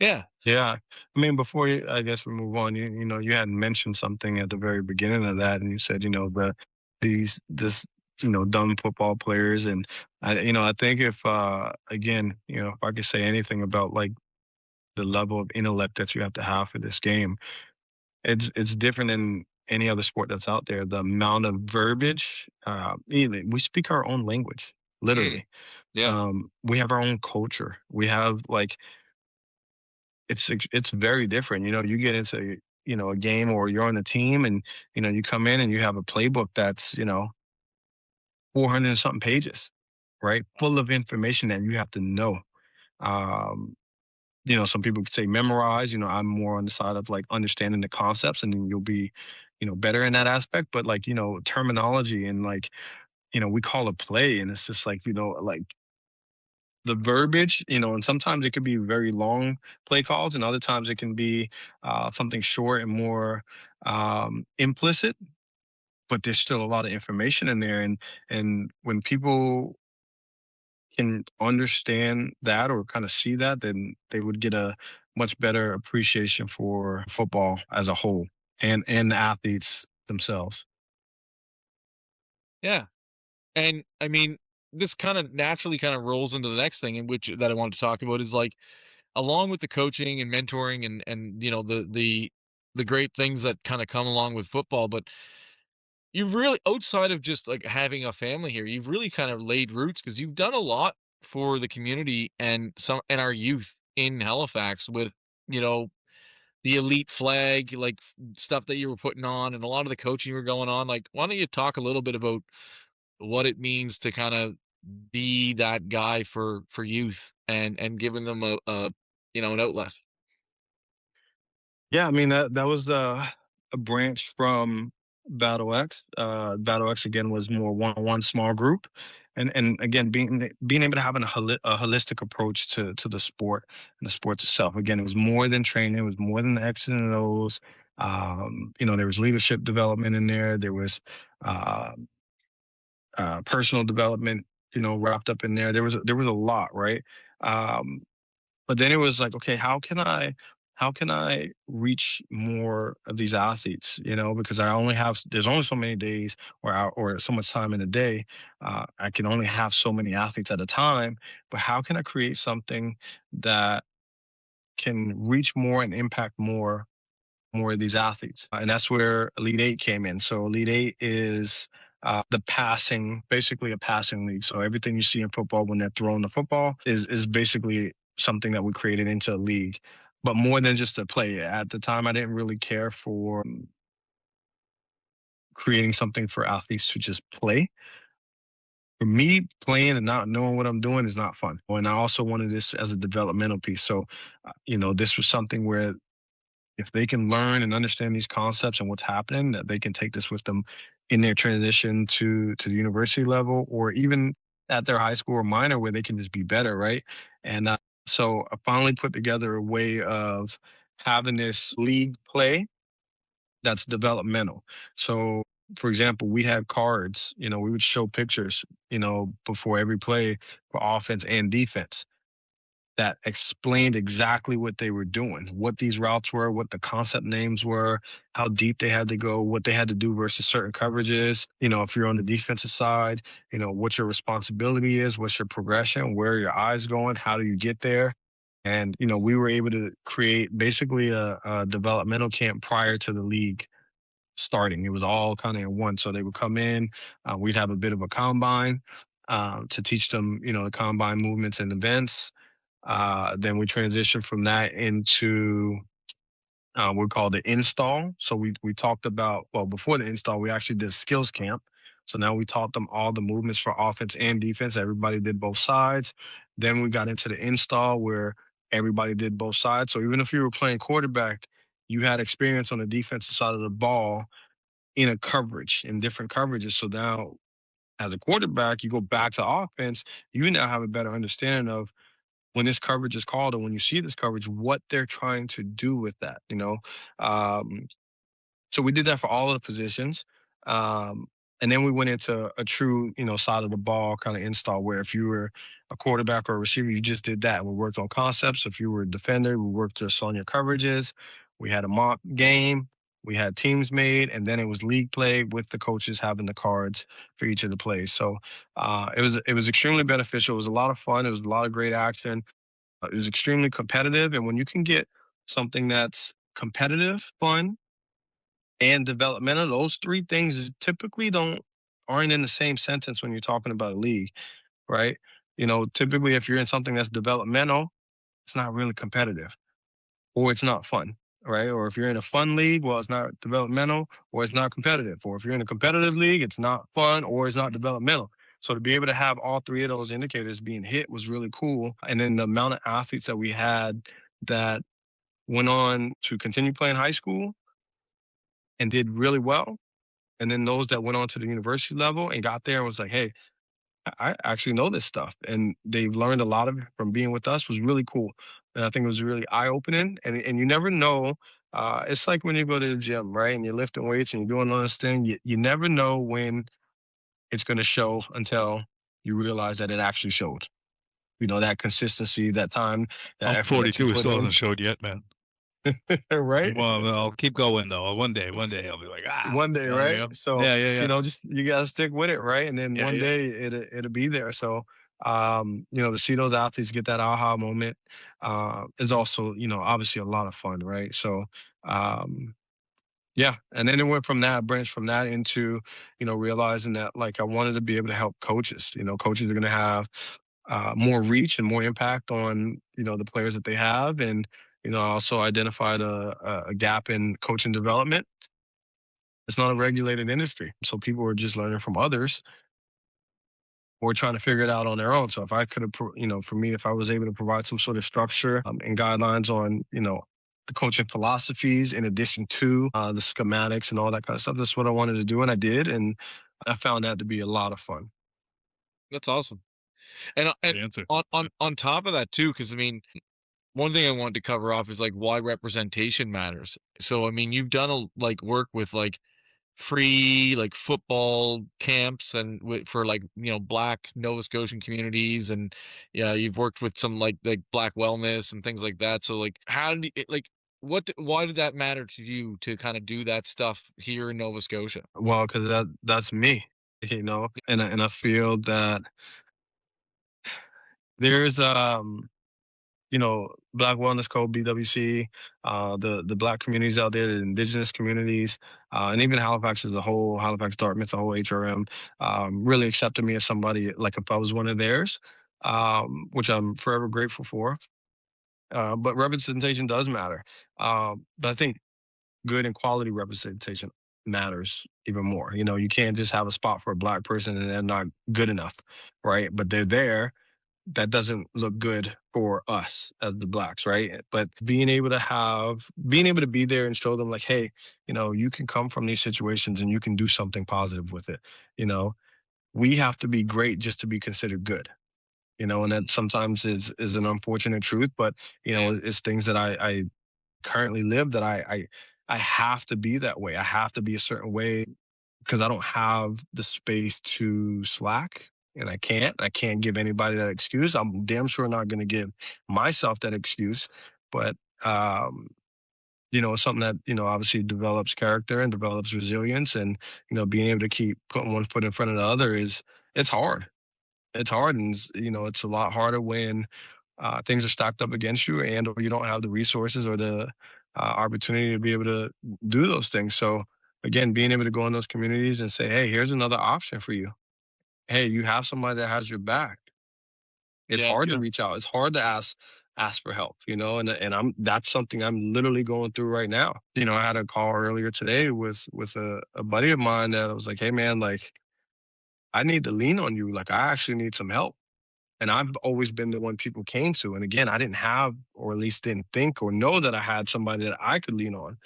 yeah. Yeah. I mean, before I guess we move on, you had mentioned something at the very beginning of that, and you said, this, dumb football players, and I think if again, if I could say anything about like the level of intellect that you have to have for this game, it's different than any other sport that's out there. The amount of verbiage, even we speak our own language, Mm, literally. yeah. We have our own culture. We have like it's very different. You get into a game or you're on a team, and you come in and you have a playbook that's 400 and something pages, right, full of information that you have to know. Um, some people could say memorize. I'm more on the side of like understanding the concepts, and then you'll be better in that aspect. But like terminology and like we call a play, and it's just like like the verbiage, and sometimes it could be very long play calls, and other times it can be something short and more implicit. But there's still a lot of information in there, and when people can understand that or kind of see that, then they would get a much better appreciation for football as a whole and the athletes themselves. Yeah. And I mean, this kind of naturally kind of rolls into the next thing in which that I wanted to talk about is like along with the coaching and mentoring and the great things that kind of come along with football, but you've really outside of just like having a family here, you've really kind of laid roots because you've done a lot for the community and our youth in Halifax with, you know, the elite flag, like stuff that you were putting on and a lot of the coaching you were going on. Like, why don't you talk a little bit about what it means to kind of be that guy for youth and giving them a an outlet. Yeah, I mean that was a branch from Battle X. Battle X again was more one-on-one small group, and again being able to have a holistic approach to the sport and the sport itself. Again, it was more than training. It was more than the X's and O's. There was leadership development in there. There was uh, personal development, wrapped up in there. There was a lot, right? Um, but then it was like, okay, how can I reach more of these athletes? Because there's only so many days or so much time in a day. I can only have so many athletes at a time. But how can I create something that can reach more and impact more of these athletes? And that's where Elite Eight came in. So Elite Eight is basically a passing league. So everything you see in football when they're throwing the football is basically something that we created into a league. But more than just a play. At the time, I didn't really care for creating something for athletes to just play. For me, playing and not knowing what I'm doing is not fun. And I also wanted this as a developmental piece. So, this was something where if they can learn and understand these concepts and what's happening, that they can take this with them in their transition to the university level or even at their high school or minor where they can just be better, right? And so I finally put together a way of having this league play that's developmental. So, for example, we had cards, we would show pictures, before every play for offense and defense that explained exactly what they were doing, what these routes were, what the concept names were, how deep they had to go, what they had to do versus certain coverages. If you're on the defensive side, what your responsibility is, what's your progression, where are your eyes going, how do you get there? And, we were able to create basically a developmental camp prior to the league starting. It was all kind of in one. So they would come in, we'd have a bit of a combine to teach them, the combine movements and events. Then we transitioned from that into we call the install. So we talked about, well, before the install, we actually did skills camp. So now we taught them all the movements for offense and defense. Everybody did both sides. Then we got into the install where everybody did both sides. So even if you were playing quarterback, you had experience on the defensive side of the ball in a coverage, in different coverages. So now as a quarterback, you go back to offense, you now have a better understanding of when this coverage is called or when you see this coverage, what they're trying to do with that. Um, so we did that for all of the positions. Um, and then we went into a true, side of the ball kind of install where if you were a quarterback or a receiver, you just did that. We worked on concepts. If you were a defender, we worked just on your coverages. We had a mock game. We had teams made, and then it was league play with the coaches having the cards for each of the plays. So it was extremely beneficial. It was a lot of fun. It was a lot of great action. It was extremely competitive, and when you can get something that's competitive, fun, and developmental, those three things typically aren't in the same sentence when you're talking about a league, right? Typically if you're in something that's developmental, it's not really competitive or it's not fun, right? Or if you're in a fun league, well, it's not developmental or it's not competitive. Or if you're in a competitive league, it's not fun or it's not developmental. So to be able to have all three of those indicators being hit was really cool. And then the amount of athletes that we had that went on to continue playing high school and did really well. And then those that went on to the university level and got there and was like, hey, I actually know this stuff. And they've learned a lot of it from being with us was really cool. And I think it was really eye opening. And you never know. It's like when you go to the gym, right? And you're lifting weights and you're doing all this thing. You never know when it's going to show until you realize that it actually showed. that consistency, that time, that I'm effort that you 42. It put still in. hasn't showed yet, man. Right? Well, I'll keep going though. One day I'll be like, One day, right? yeah, So, yeah. just you gotta stick with it, right? And then Yeah, one yeah. day it'll be there. So, to see those athletes get that aha moment is also, obviously a lot of fun, right? So, um, yeah, and then it went from that, branched from that into, realizing that like I wanted to be able to help coaches. Coaches are going to have more reach and more impact on the players that they have, and I also identified a gap in coaching development. It's not a regulated industry, so people are just learning from others or trying to figure it out on their own. So if I could have, for me, if I was able to provide some sort of structure and guidelines on, the coaching philosophies in addition to the schematics and all that kind of stuff, that's what I wanted to do, and I did, and I found that to be a lot of fun. That's awesome. And Good answer. on top of that too, because I mean, one thing I wanted to cover off is like why representation matters. So I mean, you've done like work with like free like football camps and for like Black Nova Scotian communities, and yeah, you've worked with some like Black wellness and things like that. So like, how did it, like why did that matter to you to kind of do that stuff here in Nova Scotia? Well, because that's me, and I feel that there's Black Wellness Code, BWC, the Black communities out there, the Indigenous communities, and even Halifax as a whole, Halifax, Dartmouth, the whole HRM, really accepted me as somebody like if I was one of theirs, which I'm forever grateful for. But representation does matter. But I think good and quality representation matters even more. You can't just have a spot for a Black person and they're not good enough, right? But they're there, that doesn't look good for us as the Blacks, right? But being able to be there and show them like, hey, you can come from these situations and you can do something positive with it. You know, we have to be great just to be considered good. And that sometimes is an unfortunate truth, but Yeah, it's things that I currently live that I have to be that way. I have to be a certain way because I don't have the space to slack, and I can't give anybody that excuse. I'm damn sure not going to give myself that excuse, but um, it's something that obviously develops character and develops resilience, and being able to keep putting one foot in front of the other it's hard. It's hard, and it's a lot harder when things are stacked up against you, and or you don't have the resources or the opportunity to be able to do those things. So again, being able to go in those communities and say, "Hey, here's another option for you. Hey, you have somebody that has your back." It's yeah, hard to Yeah. reach out. It's hard to ask for help, and I'm that's something I'm literally going through right now. I had a call earlier today with a buddy of mine that I was like, "Hey, man, like I need to lean on you. Like I actually need some help." And I've always been the one people came to. And again, I didn't have, or at least didn't think or know that I had somebody that I could lean on.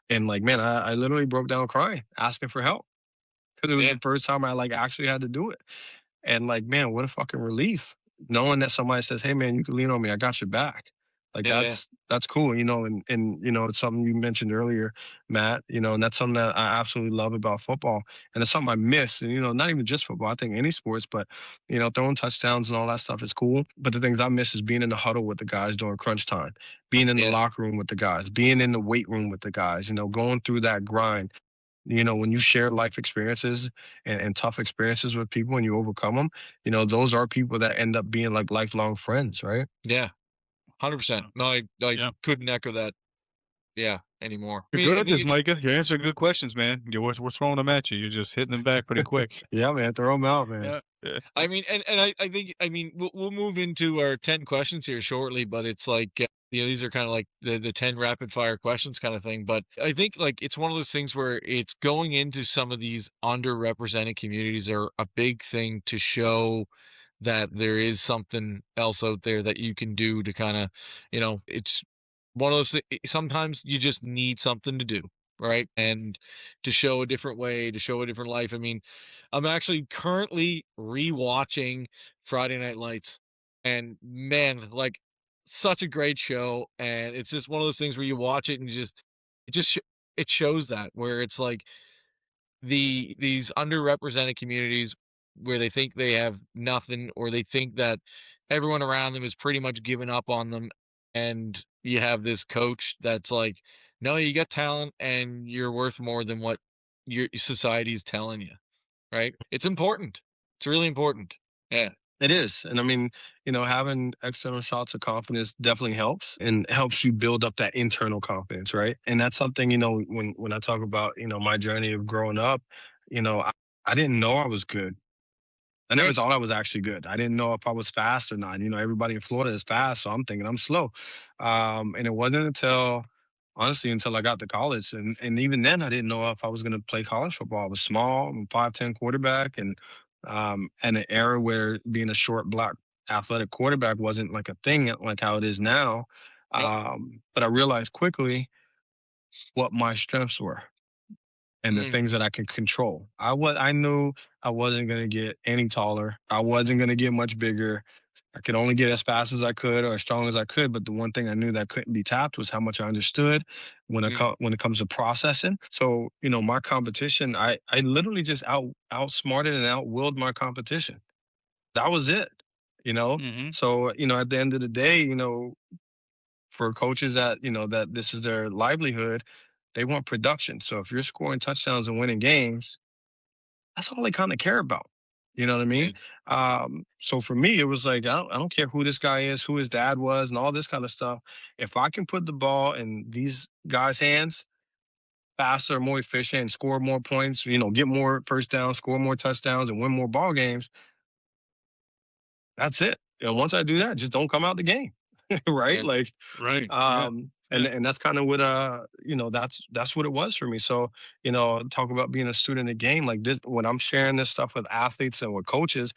And like, man, I literally broke down crying, asking for help because it was yeah, the first time I like actually had to do it. And like, man, what a fucking relief knowing that somebody says, "Hey, man, you can lean on me. I got your back." Like yeah, that's cool, and it's something you mentioned earlier, Matt. And that's something that I absolutely love about football, and it's something I miss. And not even just football. I think any sports, but throwing touchdowns and all that stuff is cool. But the things I miss is being in the huddle with the guys during crunch time, being in the yeah, locker room with the guys, being in the weight room with the guys. Going through that grind, when you share life experiences and tough experiences with people and you overcome them, those are people that end up being like lifelong friends, right? yeah. 100%. Yeah. No, I Yeah. couldn't echo that. Yeah, anymore. You're good at this, Micah. You're answering good questions, man. We're throwing them at you. You're just hitting them back pretty quick. Yeah, man, throw them out, man. Yeah. Yeah. I mean, and I think, I mean, we'll move into our 10 questions here shortly, but it's like, these are kind of like the 10 rapid fire questions kind of thing. But I think like it's one of those things where it's going into some of these underrepresented communities are a big thing to show that there is something else out there that you can do to kind of, it's one of those sometimes you just need something to do, right? And to show a different way, to show a different life. I mean, I'm actually currently rewatching Friday Night Lights, and man, like such a great show. And it's just one of those things where you watch it and it just it shows that where it's like these underrepresented communities where they think they have nothing, or they think that everyone around them is pretty much giving up on them, and you have this coach that's like, no, you got talent and you're worth more than what your society is telling you, right? It's important. It's really important. Yeah. It is. And I mean, having external shots of confidence definitely helps and helps you build up that internal confidence, right? And that's something, when I talk about, my journey of growing up, I didn't know I was good. I never Right. thought I was actually good. I didn't know if I was fast or not. Everybody in Florida is fast, so I'm thinking I'm slow. And it wasn't honestly, until I got to college, and even then, I didn't know if I was going to play college football. I was small, I'm 5'10" quarterback, and an era where being a short, black, athletic quarterback wasn't like a thing like how it is now. Nope. But I realized quickly what my strengths were and the Mm, things that I can control. I knew I wasn't gonna get any taller. I wasn't gonna get much bigger. I could only get as fast as I could or as strong as I could. But the one thing I knew that couldn't be tapped was how much I understood mm, when it comes to processing. So my competition, I literally just outsmarted and outwilled my competition. That was it. You know. Mm-hmm. So at the end of the day, for coaches that this is their livelihood, they want production. So if you're scoring touchdowns and winning games, that's all they kind of care about. You know what I yeah. mean? So for me, it was like I don't care who this guy is, who his dad was, and all this kind of stuff. If I can put the ball in these guys' hands faster, more efficient, and score more points, get more first downs, score more touchdowns, and win more ball games, that's it. Once I do that, just don't come out the game, right? Yeah. Like Right. Yeah. and that's kind of what that's what it was for me. So talk about being a student in the game, like this when I'm sharing this stuff with athletes and with coaches.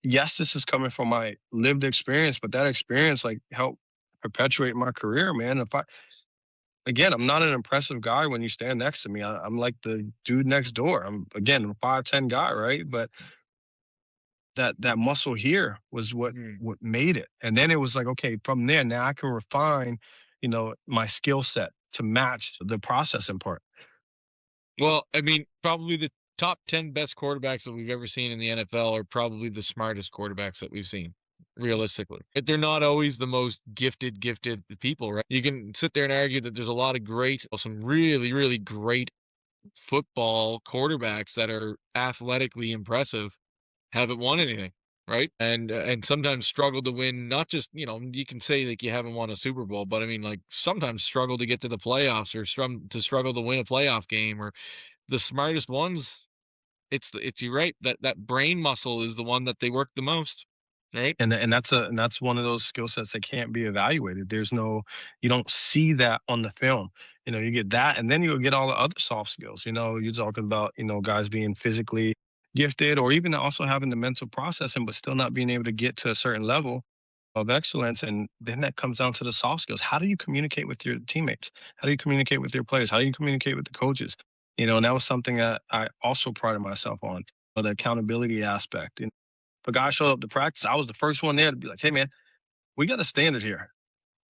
Yes, this is coming from my lived experience, but that experience like helped perpetuate my career, man. If I again, I'm not an impressive guy when you stand next to me. I'm like the dude next door. I'm a 5'10" guy, right? But that muscle here was Mm. what made it. And then it was like, okay, from there now I can refine, my skill set to match the processing part. Well, I mean, probably the top 10 best quarterbacks that we've ever seen in the NFL are probably the smartest quarterbacks that we've seen, realistically. They're not always the most gifted people, right? You can sit there and argue that there's a lot of some really, really great football quarterbacks that are athletically impressive, haven't won anything, right? And sometimes struggle to win. Not just you can say like you haven't won a Super Bowl, but I mean like sometimes struggle to get to the playoffs or struggle to win a playoff game. Or the smartest ones, it's you're right, that brain muscle is the one that they work the most, right? And that's one of those skill sets that can't be evaluated. You don't see that on the film. You get that, and then you'll get all the other soft skills. You're talking about guys being physically gifted, or even also having the mental processing, but still not being able to get to a certain level of excellence. And then that comes down to the soft skills. How do you communicate with your teammates? How do you communicate with your players? How do you communicate with the coaches? And that was something that I also prided myself on, the accountability aspect. If a guy showed up to practice, I was the first one there to be like, hey, man, we got a standard here.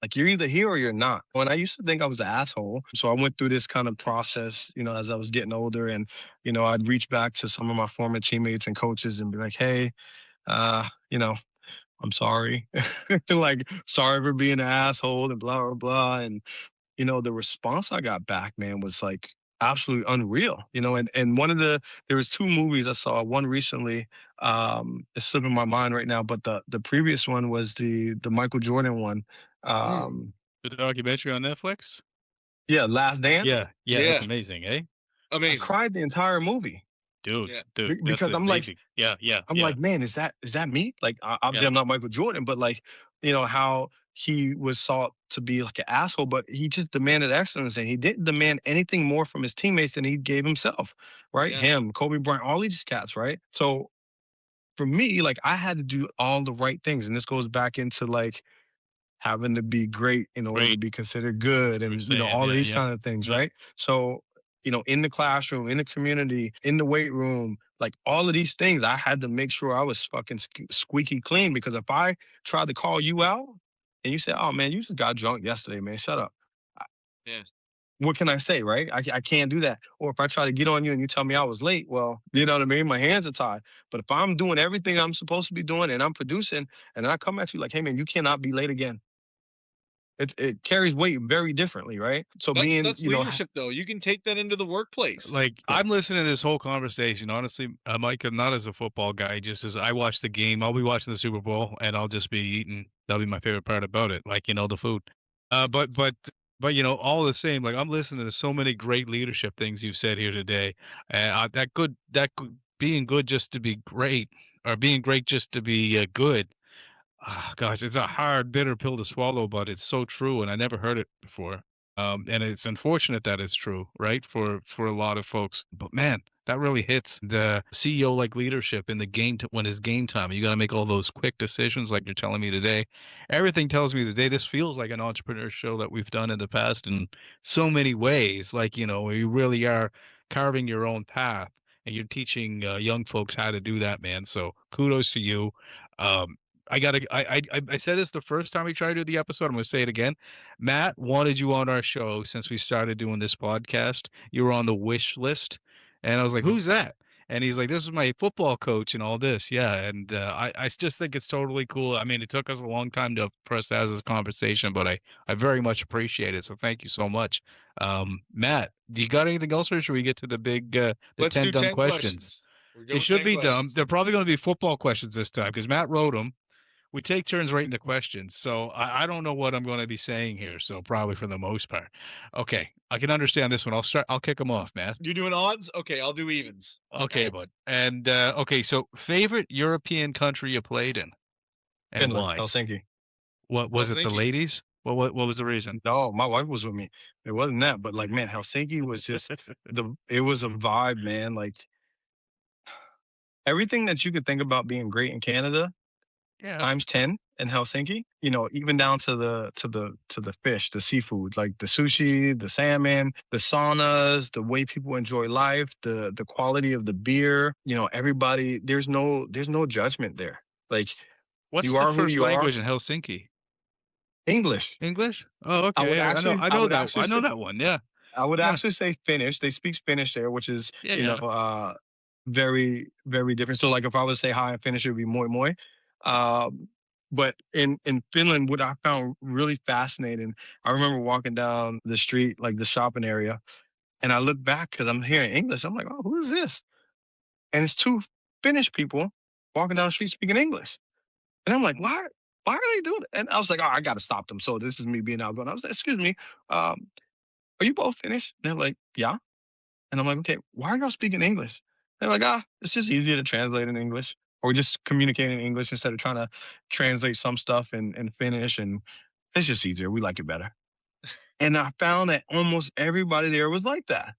Like, you're either here or you're not. When I used to think I was an asshole. So I went through this kind of process, as I was getting older. And, I'd reach back to some of my former teammates and coaches and be like, hey, uh, you know, I'm sorry. Like, sorry for being an asshole and blah, blah, blah. And the response I got back, man, was like absolutely unreal. And there was two movies I saw, one recently, it's slipping my mind right now, but the previous one was the Michael Jordan one. Mm, Um, The documentary on Netflix. yeah, Last Dance. Yeah. Yeah. That's yeah, amazing, eh? I amazing. cried the entire movie Dude. Yeah, Dude. That's because amazing. Yeah. Yeah. I'm Yeah. like, man, is that me? Like, obviously, Yeah. I'm not Michael Jordan, but like, how he was sought to be like an asshole, but he just demanded excellence, and he didn't demand anything more from his teammates than he gave himself, right? yeah, Him, Kobe Bryant, all these cats, right? So for me, like, I had to do all the right things, and this goes back into like having to be great in order to Great. be considered good, You were and saying. all of Yeah. these Yeah. kind of things, Yeah. right? So in the classroom, in the community, in the weight room, like all of these things, I had to make sure I was fucking squeaky clean, because if I tried to call you out and you said, oh man, you just got drunk yesterday, man, shut up. yeah. what can I say, right? I can't do that. Or if I try to get on you and you tell me I was late, well, you know what I mean? My hands are tied. But if I'm doing everything I'm supposed to be doing and I'm producing and I come at you like, hey, man, you cannot be late again. It carries weight very differently, right? So being, That's leadership, though. You can take that into the workplace. Like, I'm listening to this whole conversation, honestly, Micah, not as a football guy, just as I watch the game. I'll be watching the Super Bowl, and I'll just be eating. That'll be my favorite part about it, like, the food. But all the same, like, I'm listening to so many great leadership things you've said here today. Being good just to be great, or being great just to be good. Gosh, it's a hard, bitter pill to swallow, but it's so true, and I never heard it before. And it's unfortunate that it's true, right? For a lot of folks. But man, that really hits the CEO like leadership in the game when it's game time. You got to make all those quick decisions, like you're telling me today. Everything tells me today this feels like an entrepreneur show that we've done in the past in so many ways. Like where you really are carving your own path, and you're teaching young folks how to do that, man. So kudos to you. Um, I said this the first time we tried to do the episode. I'm going to say it again. Matt wanted you on our show since we started doing this podcast. You were on the wish list, and I was like, "Who's that?" And he's like, "This is my football coach and all this." Yeah, and I just think it's totally cool. I mean, it took us a long time for us to have this conversation, but I very much appreciate it. So thank you so much, Matt. Do you got anything else, or should we get to the big the Let's 10 do dumb 10 questions? It should be dumb. They're probably going to be football questions this time because Matt wrote them. We take turns writing the questions, so I don't know what I'm going to be saying here. So probably for the most part, okay, I can understand this one. I'll kick them off, Matt. You're doing odds? Okay, I'll do evens. Okay, bud. And okay, so favorite European country you played in, and Finland, why? Helsinki. What was it? The ladies? What was the reason? No, my wife was with me. It wasn't that, but like, man, Helsinki was just it was a vibe, man. Like everything that you could think about being great in Canada, Yeah. times 10 in Helsinki, even down to the fish, the seafood, like the sushi, the salmon, the saunas, the way people enjoy life, the quality of the beer, everybody, there's no judgment there. Like What's you are the who first you language are. in Helsinki? English. English? Oh, I would okay. actually I know that. I know that one. Yeah. I would Yeah. actually say Finnish. They speak Finnish there, which is, Yeah. very, very different. So like if I would say hi in Finnish, it would be moi moi. But in Finland, what I found really fascinating, I remember walking down the street, like the shopping area, and I look back because I'm hearing English. I'm like, oh, who is this? And it's two Finnish people walking down the street speaking English. And I'm like, why are they doing it? And I was like, oh, I got to stop them. So this is me being outgoing. I was like, excuse me, are you both Finnish? They're like, yeah. And I'm like, okay, why are y'all speaking English? They're like, it's just easier to translate in English, or just communicate in English instead of trying to translate some stuff in Finnish. And it's just easier. We like it better. And I found that almost everybody there was like that.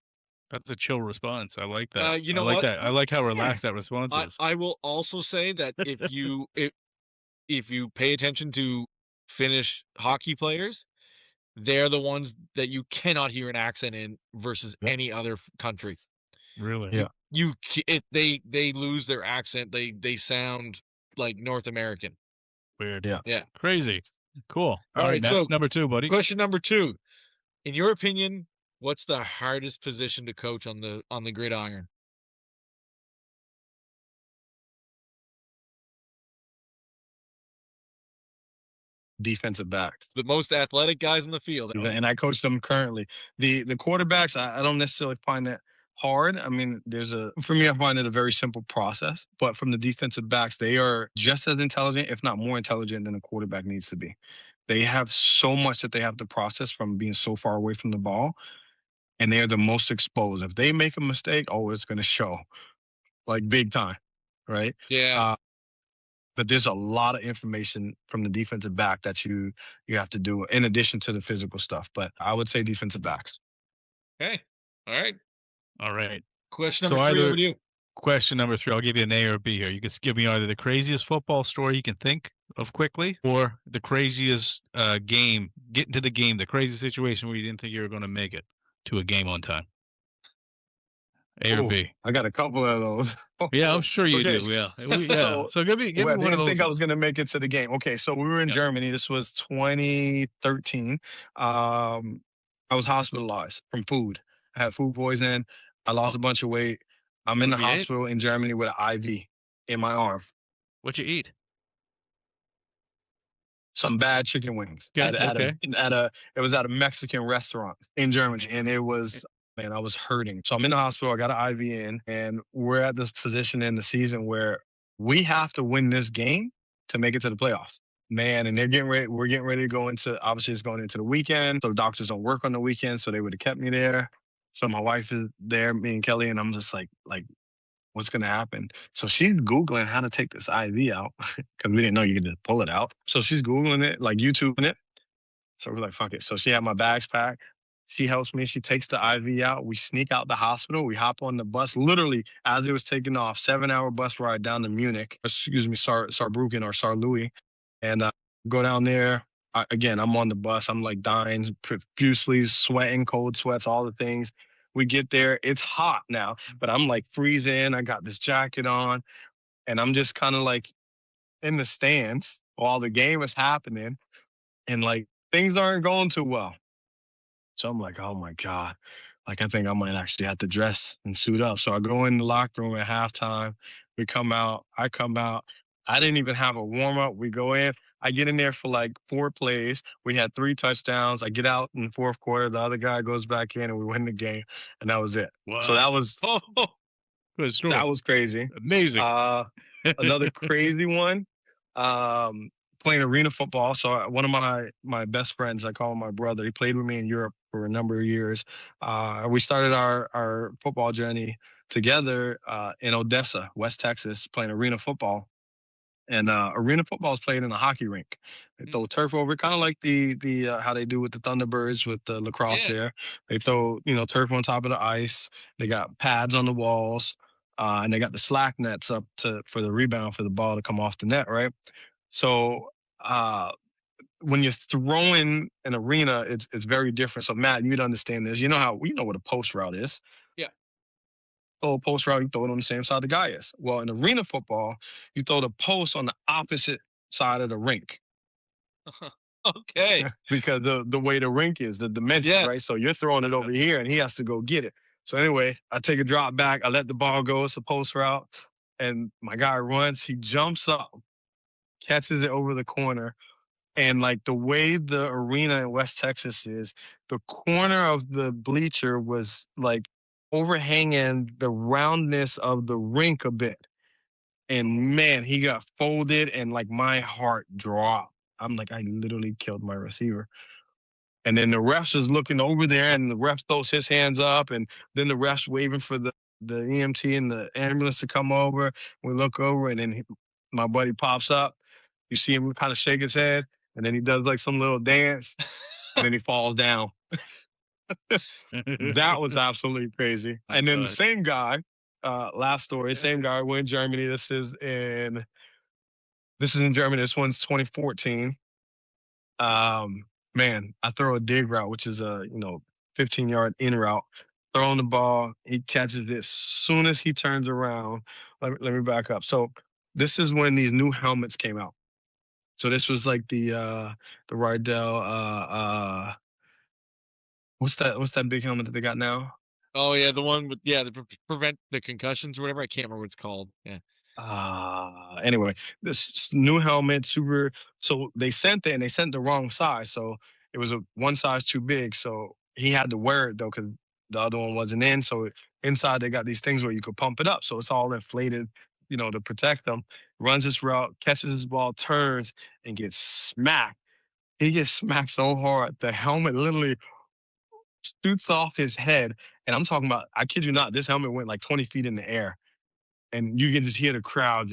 That's a chill response. I like that. You know I like what? that. I like how relaxed that response is. I will also say that if you pay attention to Finnish hockey players, they're the ones that you cannot hear an accent in versus any other country. Really? Yeah. They lose their accent. They sound like North American. Weird. Yeah. Crazy. Cool. All right, Matt, so number 2, buddy. Question number 2. In your opinion, what's the hardest position to coach on the gridiron? Defensive backs. The most athletic guys in the field. And I coach them currently. The quarterbacks, I don't necessarily find that hard. I mean, for me, I find it a very simple process. But from the defensive backs, they are just as intelligent, if not more intelligent than a quarterback needs to be. They have so much that they have to process from being so far away from the ball. And they are the most exposed. If they make a mistake, it's going to show like big time. Right? Yeah. But there's a lot of information from the defensive back that you have to do in addition to the physical stuff. But I would say defensive backs. Okay. All right. Question number 3 over to you. Question number 3, I'll give you an A or a B here. You can give me either the craziest football story you can think of quickly, or the craziest game, get into the game, the crazy situation where you didn't think you were going to make it to a game on time. A or B? I got a couple of those. Yeah, I'm sure you do. Yeah. So give me one of those. I didn't think I was going to make it to the game. Okay, so we were in Germany. This was 2013. I was hospitalized from food. I had food poisoning. I lost a bunch of weight. I'm in the What'd you eat? hospital in Germany with an IV in my arm. What'd you eat? Some bad chicken wings Okay. it was at a Mexican restaurant in Germany, and it was, man, I was hurting. So I'm in the hospital. I got an IV in, and we're at this position in the season where we have to win this game to make it to the playoffs. Man, and they're getting ready. We're getting ready to go into, obviously it's going into the weekend. So doctors don't work on the weekend, so they would have kept me there. So my wife is there, me and Kelly, and I'm just like what's going to happen? So she's Googling how to take this IV out because we didn't know you could just pull it out. So she's Googling it, like YouTubing it. So we're like, fuck it. So she had my bags packed. She helps me. She takes the IV out. We sneak out the hospital. We hop on the bus. Literally, as it was taking off, 7-hour bus ride down to Munich, excuse me, Saarbrücken or Saarlouis, and go down there. Again, I'm on the bus. I'm like dying profusely, sweating, cold sweats, all the things. We get there. It's hot now, but I'm like freezing. I got this jacket on, and I'm just kind of like in the stands while the game is happening, and like things aren't going too well. So I'm like, oh my God. Like, I think I might actually have to dress and suit up. So I go in the locker room at halftime. We come out. I come out. I didn't even have a warm up. We go in. I get in there for like 4 plays. We had 3 touchdowns. I get out in the fourth quarter. The other guy goes back in and we win the game. And that was it. So Wow. Good story. that was crazy. Amazing. Another crazy one. Playing arena football. So one of my best friends, I call him my brother. He played with me in Europe for a number of years. We started our football journey together in Odessa, West Texas, playing arena football. And arena football is played in a hockey rink. They throw turf over, kind of like the how they do with the Thunderbirds with the lacrosse. Yeah. There, they throw turf on top of the ice. They got pads on the walls, and they got the slack nets up for the rebound for the ball to come off the net. Right. So when you're throwing an arena, it's very different. So Matt, you'd understand this. You know what a post route is. Yeah. Throw a post route, you throw it on the same side the guy is. Well, in arena football, you throw the post on the opposite side of the rink. Okay. Because the way the rink is, the dimensions, right? So you're throwing it over here and he has to go get it. So anyway, I take a drop back, I let the ball go, it's a post route, and my guy runs, he jumps up, catches it over the corner. And like the way the arena in West Texas is, the corner of the bleacher was like overhanging the roundness of the rink a bit. And man, he got folded and like my heart dropped. I'm like, I literally killed my receiver. And then the refs is looking over there and the ref throws his hands up. And then the refs waving for the EMT and the ambulance to come over. We look over and then my buddy pops up. You see him kind of shake his head. And then he does like some little dance. And then he falls down. That was absolutely crazy. And then the same guy, last story, same guy, we're in Germany. This is in Germany. This one's 2014. Man, I throw a dig route, which is a 15-yard in route. Throwing the ball, he catches it. As soon as he turns around, let me back up. So this is when these new helmets came out. So this was like the Rydell. What's that big helmet that they got now? Oh yeah, the one with to prevent the concussions or whatever. I can't remember what it's called. Yeah. Anyway, this new helmet, super. So they sent it and they sent the wrong size. So it was one size too big. So he had to wear it though because the other one wasn't in. So inside they got these things where you could pump it up. So it's all inflated, to protect them. Runs this route, catches his ball, turns and gets smacked. He gets smacked so hard the helmet literally shoots off his head. And I'm talking about, I kid you not, this helmet went like 20 feet in the air. And you can just hear the crowd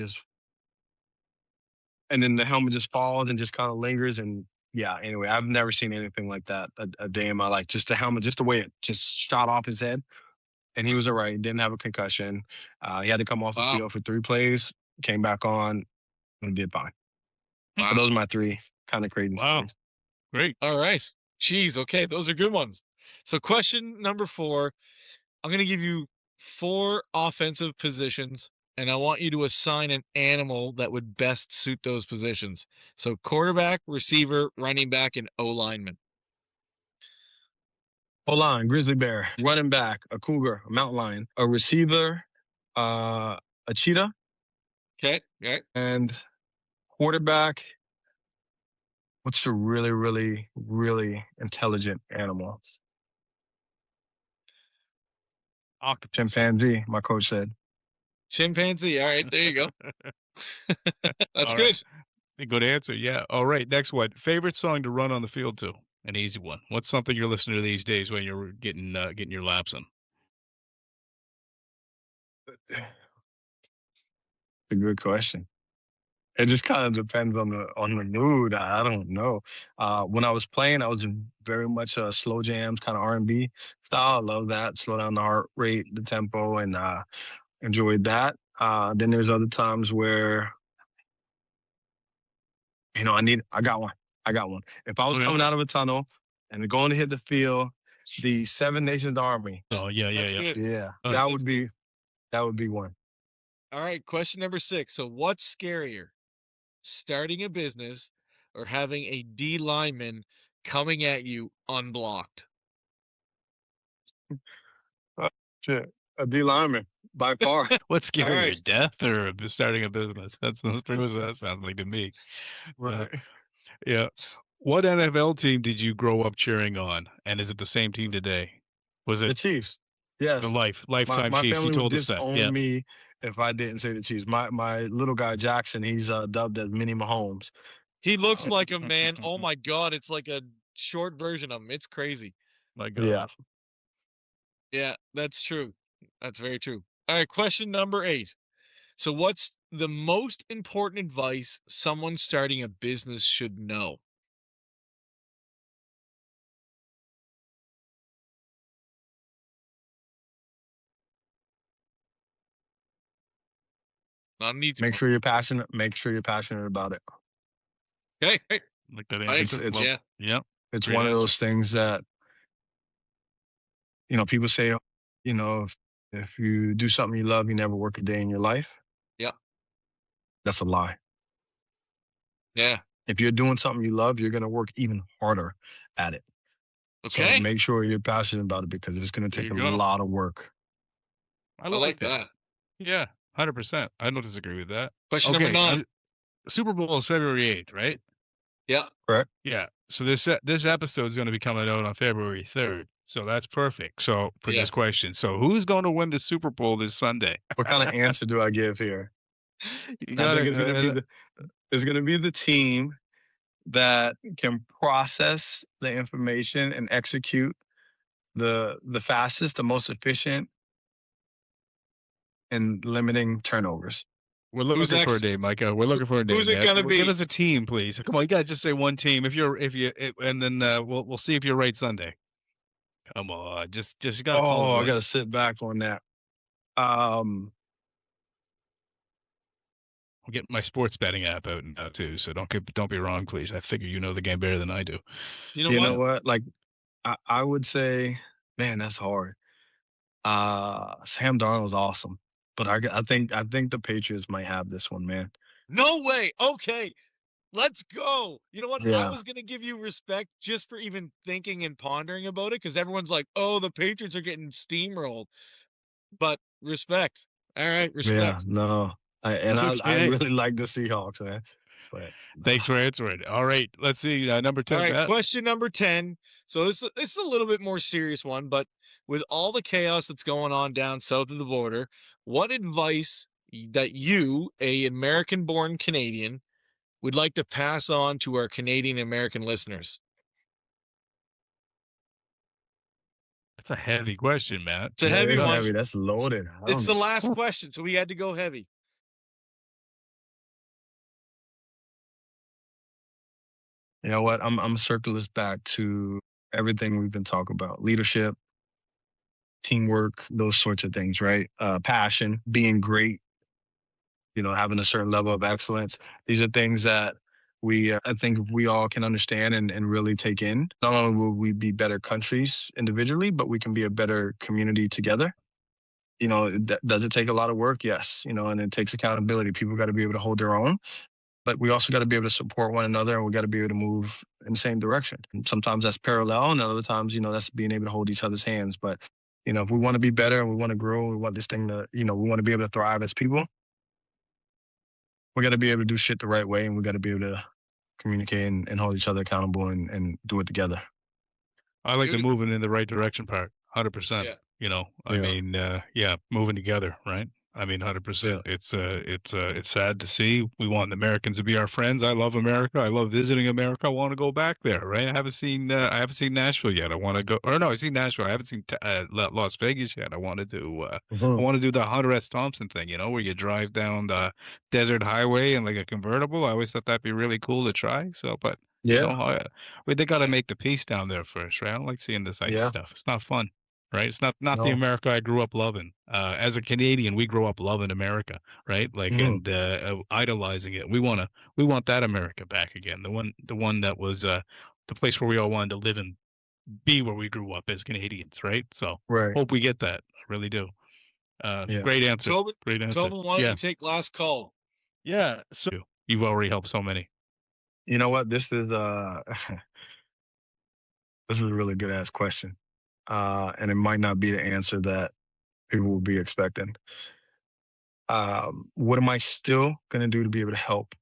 and then the helmet just falls and just kind of lingers. And yeah, anyway, I've never seen anything like that a day in my life. Just the helmet, just the way it just shot off his head. And he was all right. He didn't have a concussion. He had to come off the field for 3 plays, came back on, and did fine. Wow. So those are my 3 kind of crazy stories. Great. All right. Jeez. Okay. Those are good ones. So question number 4, I'm going to give you 4 offensive positions, and I want you to assign an animal that would best suit those positions. So quarterback, receiver, running back, and O-lineman. O-line, grizzly bear, running back, a cougar, a mountain lion, a receiver, a cheetah, Okay. Okay. and quarterback. What's a really, really, really intelligent animal? Octopus. Chimpanzee, my coach said. Chimpanzee. All right. There you go. That's All good. right. Good answer. Yeah. All right. Next one. Favorite song to run on the field to? An easy one. What's something you're listening to these days when you're getting your laps in? It's a good question. It just kind of depends on the mood. I don't know. When I was playing, I was very much slow jams, kind of R&B style. I love that. Slow down the heart rate, the tempo, and enjoyed that. Then there's other times where I got one. If I was Okay. coming out of a tunnel and going to hit the field, the Seven Nations Army. Oh yeah, That's good. Yeah, Okay. that would be one. All right. Question number 6. So, what's scarier, starting a business or having a D lineman coming at you unblocked? Shit, a D lineman by far. What's All scarier, right. death or starting a business? That's pretty much what that sounds like to me. Right. Yeah. What NFL team did you grow up cheering on, and is it the same team today? Was The it Chiefs. the Yes. lifetime My Chiefs? You family would told us that. disown Yeah. me if I didn't say the Chiefs. My little guy Jackson, he's dubbed as Mini Mahomes. He looks like a man. Oh my God. It's like a short version of him. It's crazy. My Yeah. gosh. Yeah, that's true. That's very true. All right. Question number 8. So, what's the most important advice someone starting a business should know? Not an easy Make one. sure you're passionate. Make sure you're passionate about it. Okay. Hey, Like that I, answer. It's yeah. Yeah. it's Great one of answer. those things that people say, if you do something you love, you never work a day in your life. Yeah. That's a lie. Yeah. If you're doing something you love, you're gonna work even harder at it. So Okay. make sure you're passionate about it because it's gonna There take you a go. lot of work. I I like like that. that. Yeah. 100%. I don't disagree with that. Question number Okay. 9. Super Bowl is February 8th, right? Yeah. Correct? Yeah. So this episode is going to be coming out on February 3rd. So that's perfect. So for Yeah. this question, so who's going to win the Super Bowl this Sunday? What kind of answer do I give here? You I think gotta, it's gonna be the team that can process the information and execute the fastest, the most efficient, and limiting turnovers. we're Who's looking for a next? name, Micah. We're looking for a name. Who's it man. gonna Give be? us a team, please. Come on, you gotta just say one team. And then we'll see if you're right Sunday. Come on, just you gotta call it Oh, I gotta once. sit back on that. Um, I'll get my sports betting app out now too. So don't be wrong, please. I figure you know the game better than I do. You know you what? know what? Like, I would say, man, that's hard. Sam Darnold's awesome, but I think the Patriots might have this one, man. No way. Okay. Let's go. You know what? I Yeah, was going to give you respect just for even thinking and pondering about it because everyone's like, oh, the Patriots are getting steamrolled. But respect. All right. yeah, Respect. no, I Okay. really like the Seahawks, man. But Thanks for answering. All right, let's see. Number All 10, right. Pat. Question number 10. So this is a little bit more serious one, but with all the chaos that's going on down south of the border, what advice that you, a American born Canadian, would like to pass on to our Canadian American listeners? That's a heavy question, Matt. It's a that heavy is one. heavy. That's loaded. I It's don't the know. last question, so we had to go heavy. You know what? I'm circle this back to everything we've been talking about: leadership, teamwork, those sorts of things, right? Passion, being great, having a certain level of excellence. These are things that I think if we all can understand and really take in, not only will we be better countries individually, but we can be a better community together. Does it take a lot of work? Yes. And it takes accountability. People got to be able to hold their own. but we also got to be able to support one another, and we got to be able to move in the same direction. And sometimes that's parallel, and other times, that's being able to hold each other's hands. But, if we want to be better and we want to grow, we want this thing to, we want to be able to thrive as people, we got to be able to do shit the right way, and we got to be able to communicate and hold each other accountable and do it together. I like the moving in the right direction part, 100%. Yeah. I mean, moving together, right? I mean, 100%. It's sad to see. We want Americans to be our friends. I love America. I love visiting America. I want to go back there, right? I haven't seen Nashville yet. I want to go. Or no, I've seen Nashville. I haven't seen Las Vegas yet. I wanted to. I want to do the Hunter S. Thompson thing, where you drive down the desert highway in like a convertible. I always thought that'd be really cool to try. So, but they got to make the peace down there first, right? I don't like seeing this ice stuff. It's not fun. Right, it's not the America I grew up loving. As a Canadian, we grew up loving America, right? Like and idolizing it. We want that America back again. The one that was the place where we all wanted to live and be where we grew up as Canadians, right? So hope we get that. I really do. Great answer. Great answer. Tobin, why don't you take last call? Yeah. So you've already helped so many. You know what? This is this is a really good ass question. And it might not be the answer that people will be expecting. What am I still going to do to be able to help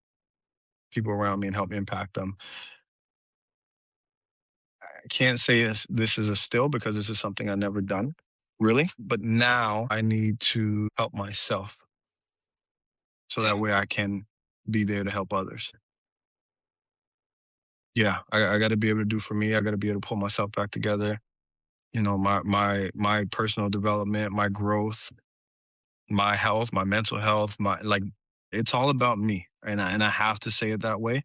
people around me and help impact them? I can't say this is a still, because this is something I've never done, really. But now I need to help myself so that way I can be there to help others. Yeah, I got to be able to do for me. I got to be able to pull myself back together. My personal development, my growth, my health, my mental health, it's all about me. And I have to say it that way.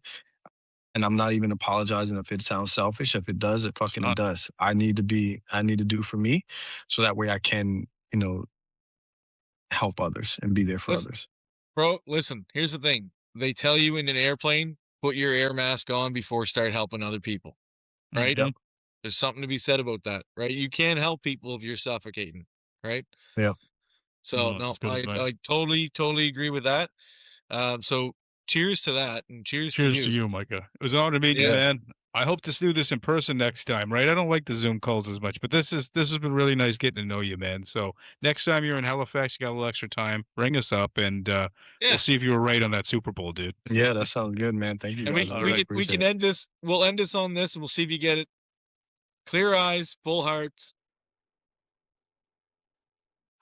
And I'm not even apologizing if it sounds selfish. If it does, it fucking does. I need to do for me so that way I can, help others and be there for others. Bro, listen, here's the thing. They tell you in an airplane, put your air mask on before start helping other people. Right? Mm-hmm. There's something to be said about that, right? You can't help people if you're suffocating, right? Yeah. So I totally agree with that. So cheers to that, and cheers to you, Micah. It was an honor to meet you, man. I hope to do this in person next time, right? I don't like the Zoom calls as much, but this has been really nice getting to know you, man. So next time you're in Halifax, you got a little extra time, ring us up, and we'll see if you were right on that Super Bowl, dude. Yeah, that sounds good, man. Thank you. And we can end this. We'll end this on this, and we'll see if you get it. Clear eyes, full hearts.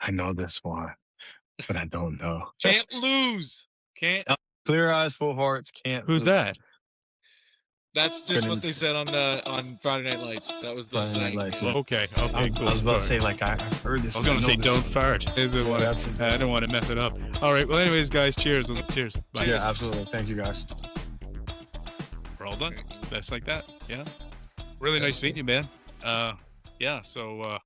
I know this one, but I don't know. Can't lose. Can't. Clear eyes, full hearts. Can't. Who's that? That's just what they said on Friday Night Lights. That was the Friday Night Lights. Yeah. Okay, cool. I was about to say, I heard this. I was going to say, don't fart. I don't want to mess it up. All right. Well, anyways, guys, cheers. Cheers. Bye. Yeah, absolutely. Thank you, guys. We're all done. Best like that. Yeah. Really nice meeting you, man. So